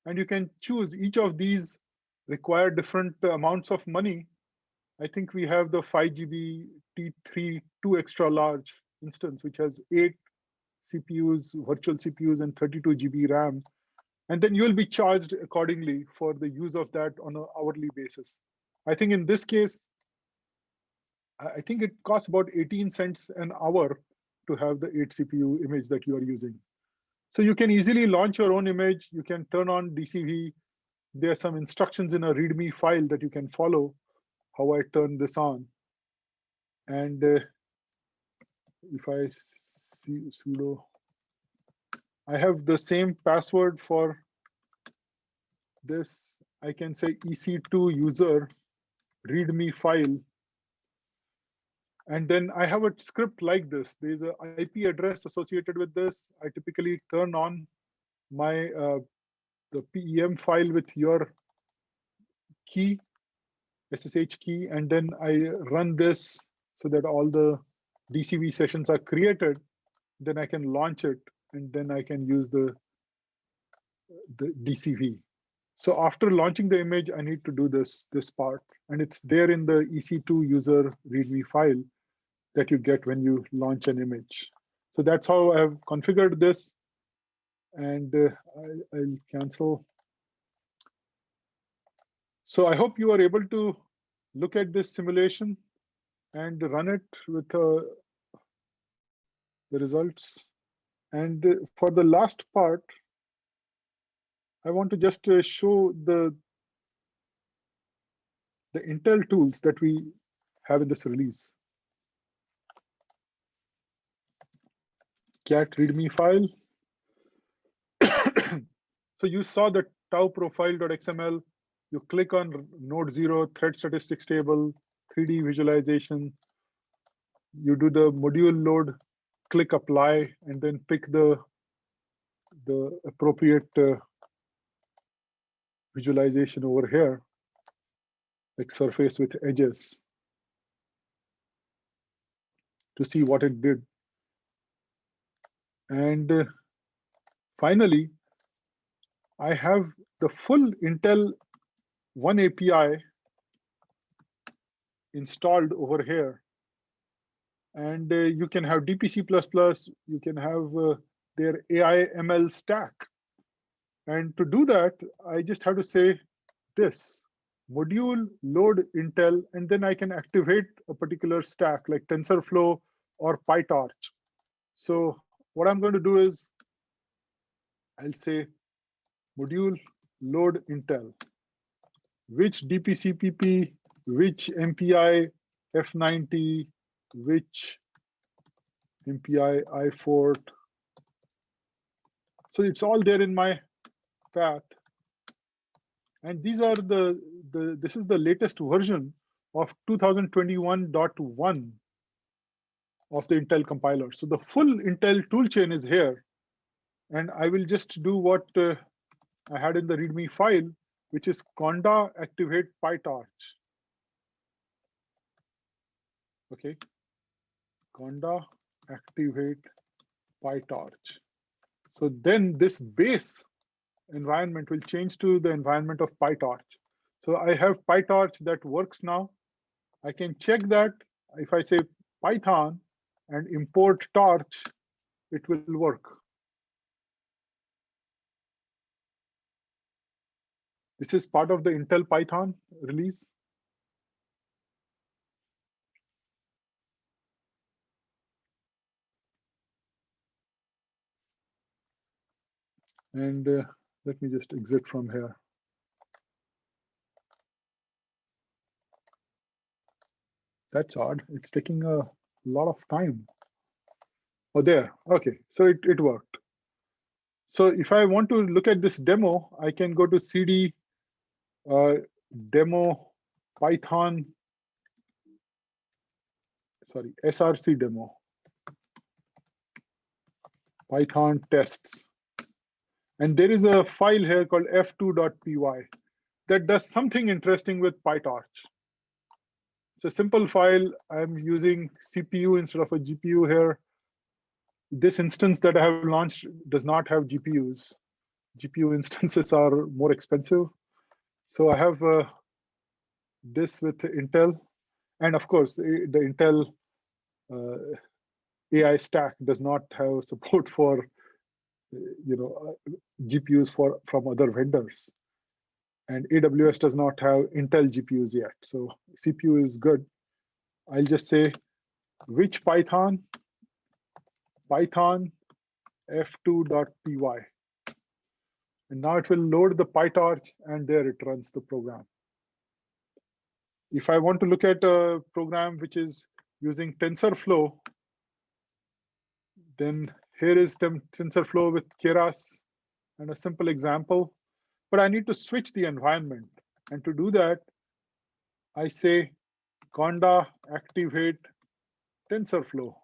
And you can choose each of these require different amounts of money. I think we have the 5 GB T3 2 extra large instance, which has 8 CPUs, virtual CPUs, and 32 GB RAM. And then you'll be charged accordingly for the use of that on an hourly basis. I think in this case, I think it costs about 18 cents an hour to have the 8 CPU image that you are using. So you can easily launch your own image. You can turn on DCV. There are some instructions in a README file that you can follow how I turn this on. And if I see sudo, I have the same password for this. I can say EC2 user README file. And then I have a script like this. There's an IP address associated with this. I typically turn on my the PEM file with your key, SSH key, and then I run this so that all the DCV sessions are created. Then I can launch it, and then I can use the DCV. So after launching the image, I need to do this part, and it's there in the EC2 user README file that you get when you launch an image. So that's how I have configured this, and I'll cancel. So I hope you are able to look at this simulation and run it with the results. And for the last part, I want to just show the Intel tools that we have in this release. Cat README file. So you saw the tau profile.xml You click on node 0, thread statistics table, 3D visualization. You do the module load, click apply, and then pick the appropriate visualization over here, like surface with edges, to see what it did. And finally, I have the full Intel 1 API installed over here. And you can have DPC++, you can have their AI ML stack. And to do that, I just have to say this, module load Intel, and then I can activate a particular stack like TensorFlow or PyTorch. So what I'm going to do is, I'll say module load Intel, which DPCPP, which MPI F90, which MPI I4. So it's all there in my path. And these are this is the latest version of 2021.1 of the Intel compiler. So the full Intel toolchain is here. And I will just do what I had in the README file, which is conda activate PyTorch. Okay, conda activate PyTorch. So then this base environment will change to the environment of PyTorch. So I have PyTorch that works now. I can check that if I say Python and import torch, it will work. This is part of the Intel Python release. And let me just exit from here. That's odd. It's taking a lot of time. Oh, there. Okay, so it worked. So if I want to look at this demo, I can go to CD demo Python, sorry, SRC demo, Python tests. And there is a file here called f2.py that does something interesting with PyTorch. It's a simple file. I'm using CPU instead of a GPU here. This instance that I have launched does not have GPUs. GPU instances are more expensive. So I have this with Intel. And of course, the Intel AI stack does not have support for GPUs from other vendors. And AWS does not have Intel GPUs yet. So CPU is good. I'll just say which Python f2.py. And now it will load the PyTorch, and there it runs the program. If I want to look at a program which is using TensorFlow, then here is TensorFlow with Keras and a simple example. But I need to switch the environment. And to do that, I say conda activate TensorFlow,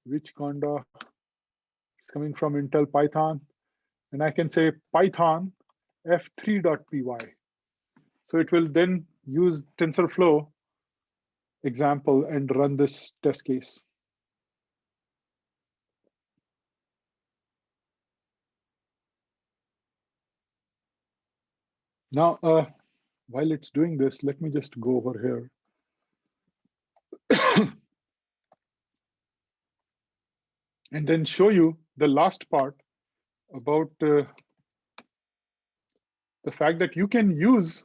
which conda is coming from Intel Python. And I can say Python f3.py. So it will then use TensorFlow example and run this test case. Now, while it's doing this, let me just go over here. And then show you the last part about the fact that you can use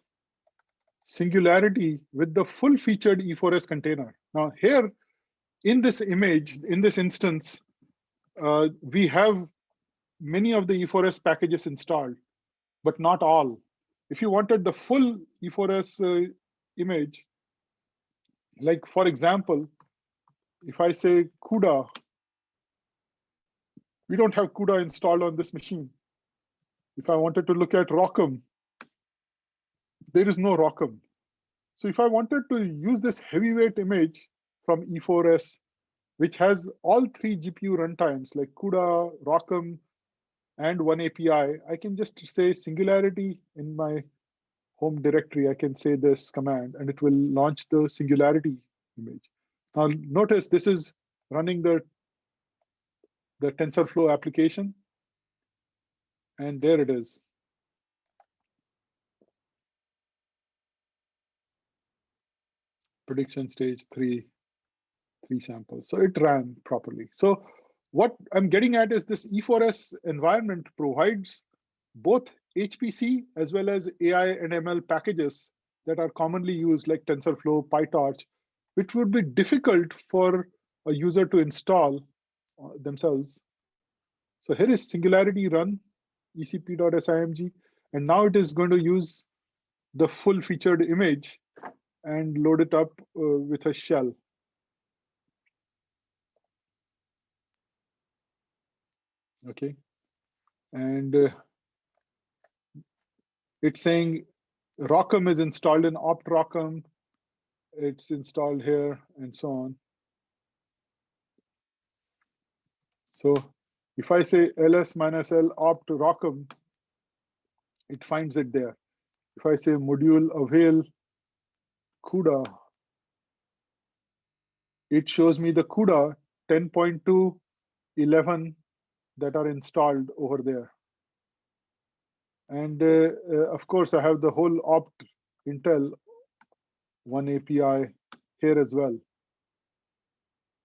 Singularity with the full-featured E4S container. Now here, in this image, in this instance, we have many of the E4S packages installed, but not all. If you wanted the full E4S image, like for example, if I say CUDA, we don't have CUDA installed on this machine. If I wanted to look at ROCm, there is no ROCm. So if I wanted to use this heavyweight image from E4S, which has all 3 GPU runtimes like CUDA, ROCm, and one API, I can just say Singularity in my home directory. I can say this command and it will launch the Singularity image. Now notice this is running the TensorFlow application. And there it is. Prediction stage 3 samples. So it ran properly. So what I'm getting at is this E4S environment provides both HPC as well as AI and ML packages that are commonly used like TensorFlow, PyTorch, which would be difficult for a user to install themselves. So here is Singularity run ecp.simg, and now it is going to use the full featured image and load it up with a shell. Okay, and it's saying ROCm is installed in opt ROCm, it's installed here, and so on. So if I say ls-l opt ROCm, it finds it there. If I say module avail CUDA, it shows me the CUDA 10.2, 11 that are installed over there. And of course, I have the whole opt Intel one API here as well.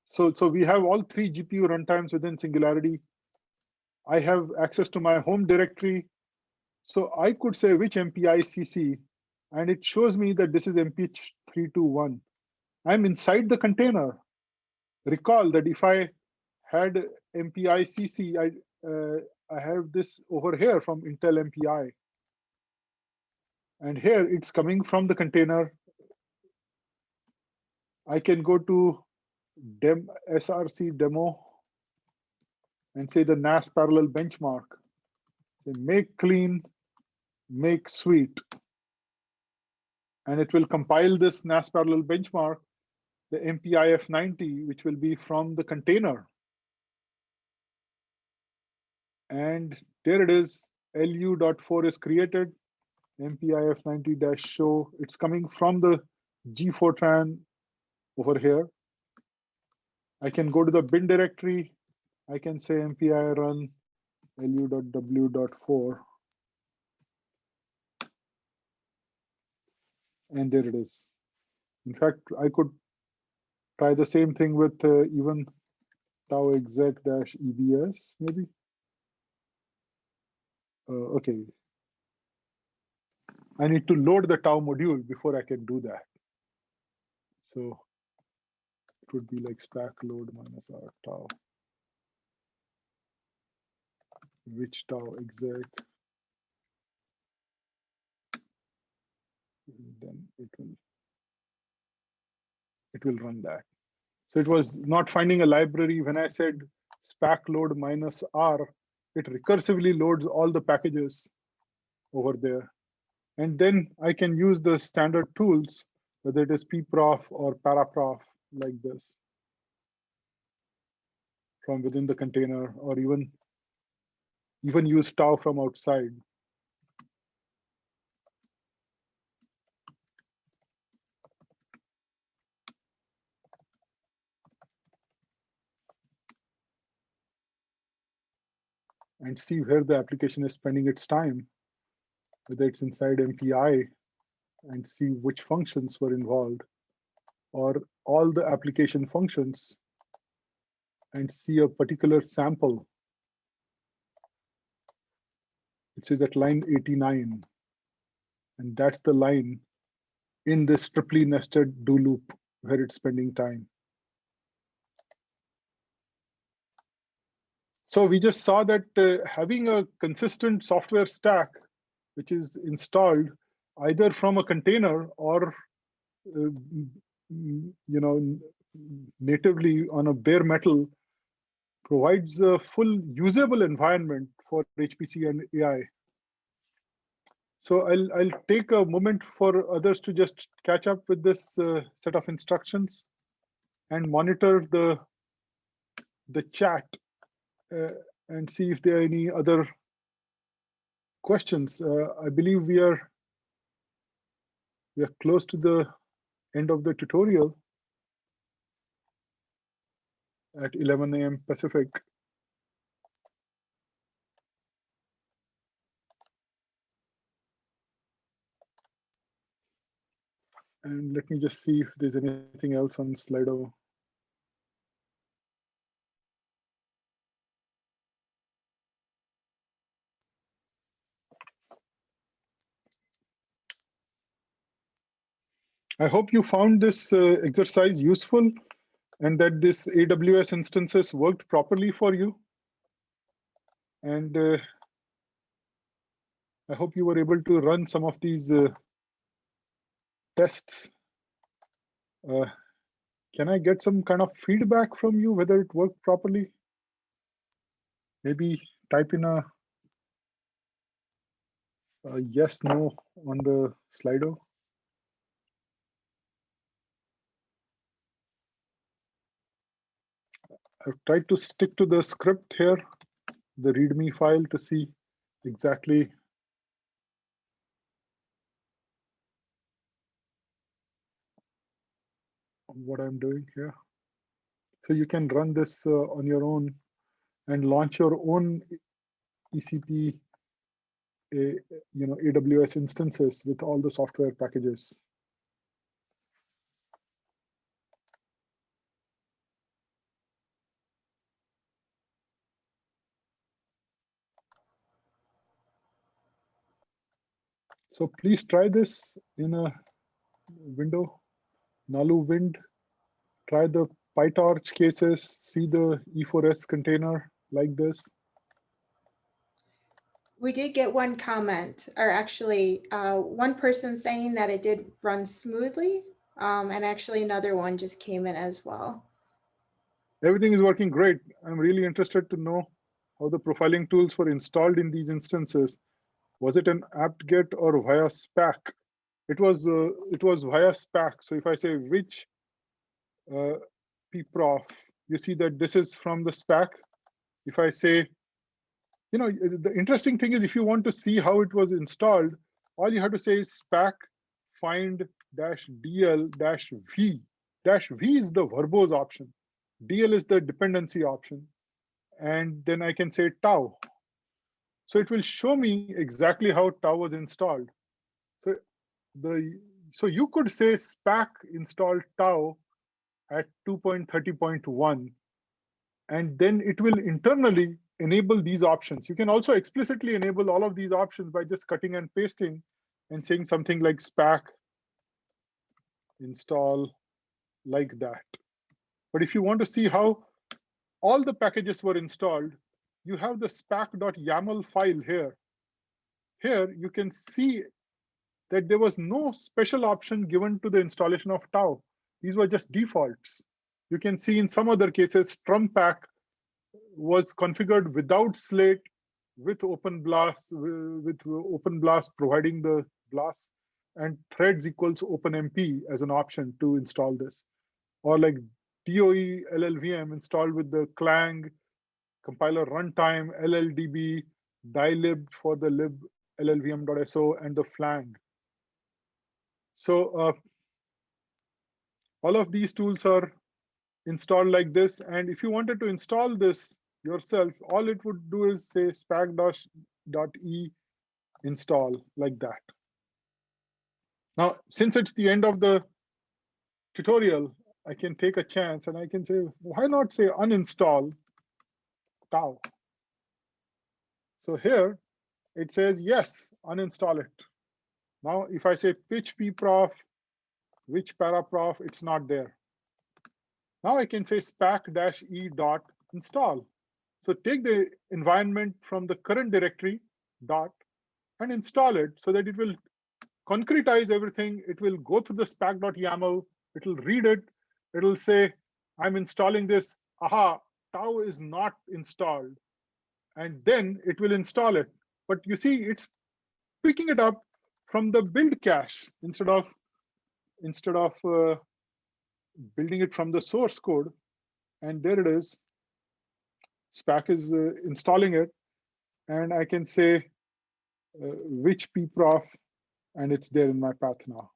So we have all 3 GPU runtimes within Singularity. I have access to my home directory. So I could say which MPI CC, and it shows me that this is MP321. I'm inside the container. Recall that if I had MPI CC, I have this over here from Intel MPI. And here it's coming from the container. I can go to src demo and say the NAS parallel benchmark. Say make clean, make sweet. And it will compile this NAS parallel benchmark, the MPIF90, which will be from the container. And there it is, lu.4 is created, MPIF90-show. It's coming from the G4tran over here. I can go to the bin directory. I can say MPI run lu.w.4. And there it is. In fact, I could try the same thing with even tau exec-ebs, maybe. Okay. I need to load the tau module before I can do that. So it would be like spac load minus r tau. Which tau exec. Then it will run that. So it was not finding a library. When I said spac load minus r, it recursively loads all the packages over there. And then I can use the standard tools, whether it is pprof or paraprof like this, from within the container, or even use tau from outside. And see where the application is spending its time, whether it's inside MPI, and see which functions were involved, or all the application functions, and see a particular sample. It says at line 89, and that's the line in this triply nested do loop where it's spending time. So we just saw that having a consistent software stack, which is installed either from a container or natively on a bare metal, provides a full usable environment for HPC and AI. So I'll take a moment for others to just catch up with this set of instructions and monitor the chat and see if there are any other questions. I believe we are close to the end of the tutorial at 11 a.m. Pacific. And let me just see if there's anything else on Slido. I hope you found this exercise useful and that this AWS instances worked properly for you. And I hope you were able to run some of these tests. Can I get some kind of feedback from you whether it worked properly? Maybe type in a yes, no on the Slido. I've tried to stick to the script here, the README file, to see exactly what I'm doing here. So you can run this on your own and launch your own ECP, AWS instances with all the software packages. So please try this in a window, Nalu Wind. Try the PyTorch cases, see the E4S container like this. We did get one comment, or actually one person saying that it did run smoothly, and actually another one just came in as well. Everything is working great. I'm really interested to know how the profiling tools were installed in these instances. Was it an apt-get or via SPAC? It was via SPAC. So if I say which pprof, you see that this is from the SPAC. If I say, the interesting thing is if you want to see how it was installed, all you have to say is SPAC find -dl-v. -v is the verbose option. DL is the dependency option. And then I can say tau. So it will show me exactly how tau was installed. So you could say SPAC install tau at 2.30.1, and then it will internally enable these options. You can also explicitly enable all of these options by just cutting and pasting and saying something like SPAC install like that. But if you want to see how all the packages were installed, you have the spac.yaml file here. Here you can see that there was no special option given to the installation of tau. These were just defaults. You can see in some other cases, Strumpack was configured without Slate, with OpenBlast, providing the blast, and threads equals OpenMP as an option to install this. Or like DOE LLVM installed with the Clang compiler runtime, LLDB, dilib for the lib llvm.so, and the flang. So all of these tools are installed like this. And if you wanted to install this yourself, all it would do is say spac-e install like that. Now, since it's the end of the tutorial, I can take a chance and I can say, why not say uninstall tau? So here it says, yes, uninstall it. Now, if I say pitch pprof, which paraprof, it's not there. Now I can say spac-e dot install. So take the environment from the current directory dot and install it so that it will concretize everything. It will go through the spac.yaml. It will read it. It will say, I'm installing this. Aha, tau is not installed. And then it will install it. But you see, it's picking it up from the build cache instead of building it from the source code. And there it is. SPAC is installing it, and I can say which pprof, and it's there in my path now.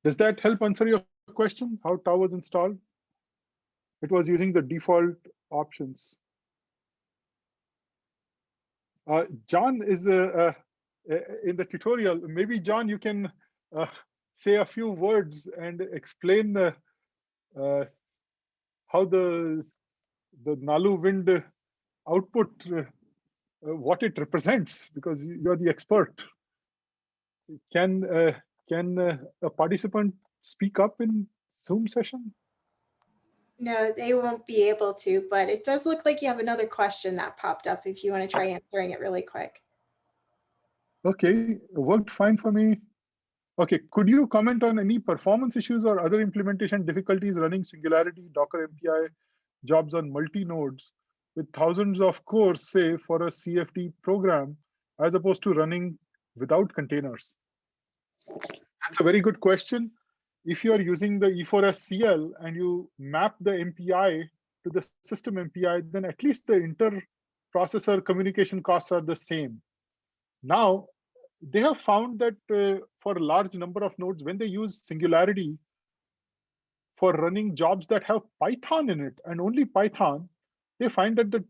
Does that help answer your question, how tau was installed? It was using the default options. John is in the tutorial. Maybe John, you can say a few words and explain how the Nalu wind output, what it represents, because you're the expert. Can a participant speak up in Zoom session? No, they won't be able to, but it does look like you have another question that popped up if you want to try answering it really quick. Okay, worked fine for me. Okay, could you comment on any performance issues or other implementation difficulties running Singularity, Docker MPI jobs on multi-nodes with thousands of cores, say, for a CFD program, as opposed to running without containers? That's a very good question. If you are using the E4SCL and you map the MPI to the system MPI, then at least the inter-processor communication costs are the same. Now, they have found that for a large number of nodes, when they use Singularity for running jobs that have Python in it and only Python, they find that the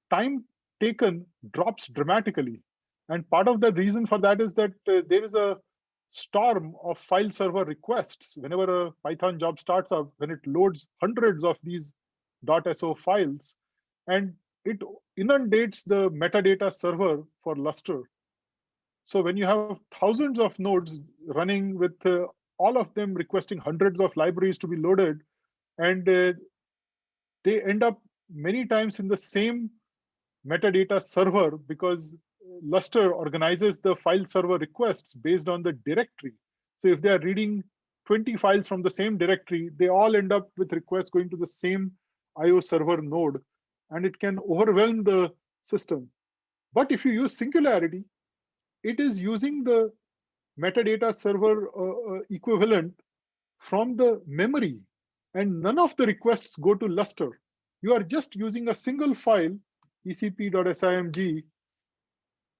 time taken drops dramatically. And part of the reason for that is that there is a storm of file server requests. Whenever a Python job starts up, when it loads hundreds of these .so files, and it inundates the metadata server for Lustre. So when you have thousands of nodes running with all of them requesting hundreds of libraries to be loaded, and they end up many times in the same metadata server, because Lustre organizes the file server requests based on the directory. So if they are reading 20 files from the same directory, they all end up with requests going to the same IO server node, and it can overwhelm the system. But if you use Singularity, it is using the metadata server equivalent from the memory, and none of the requests go to Lustre. You are just using a single file, ecp.simg,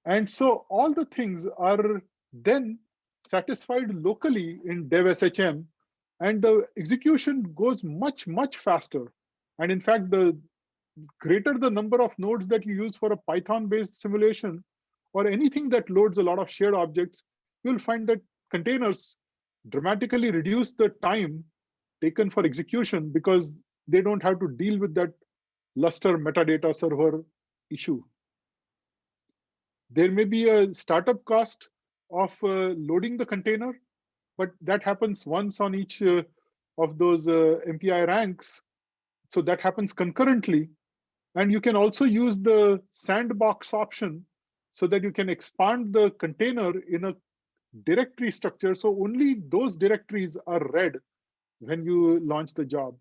and so all the things are then satisfied locally in dev.shm, and the execution goes much, much faster. And in fact, the greater the number of nodes that you use for a Python-based simulation, or anything that loads a lot of shared objects, you'll find that containers dramatically reduce the time taken for execution, because they don't have to deal with that Lustre metadata server issue. There may be a startup cost of loading the container, but that happens once on each of those MPI ranks. So that happens concurrently. And you can also use the sandbox option so that you can expand the container in a directory structure. So only those directories are read when you launch the job.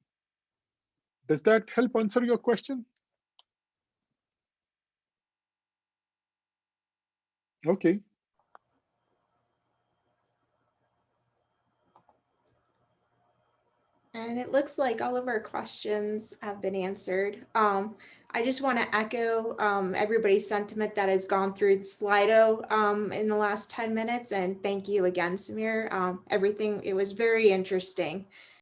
Does that help answer your question? Okay. And it looks like all of our questions have been answered. I just want to echo everybody's sentiment that has gone through the Slido in the last 10 minutes. And thank you again, Samir. Everything, it was very interesting.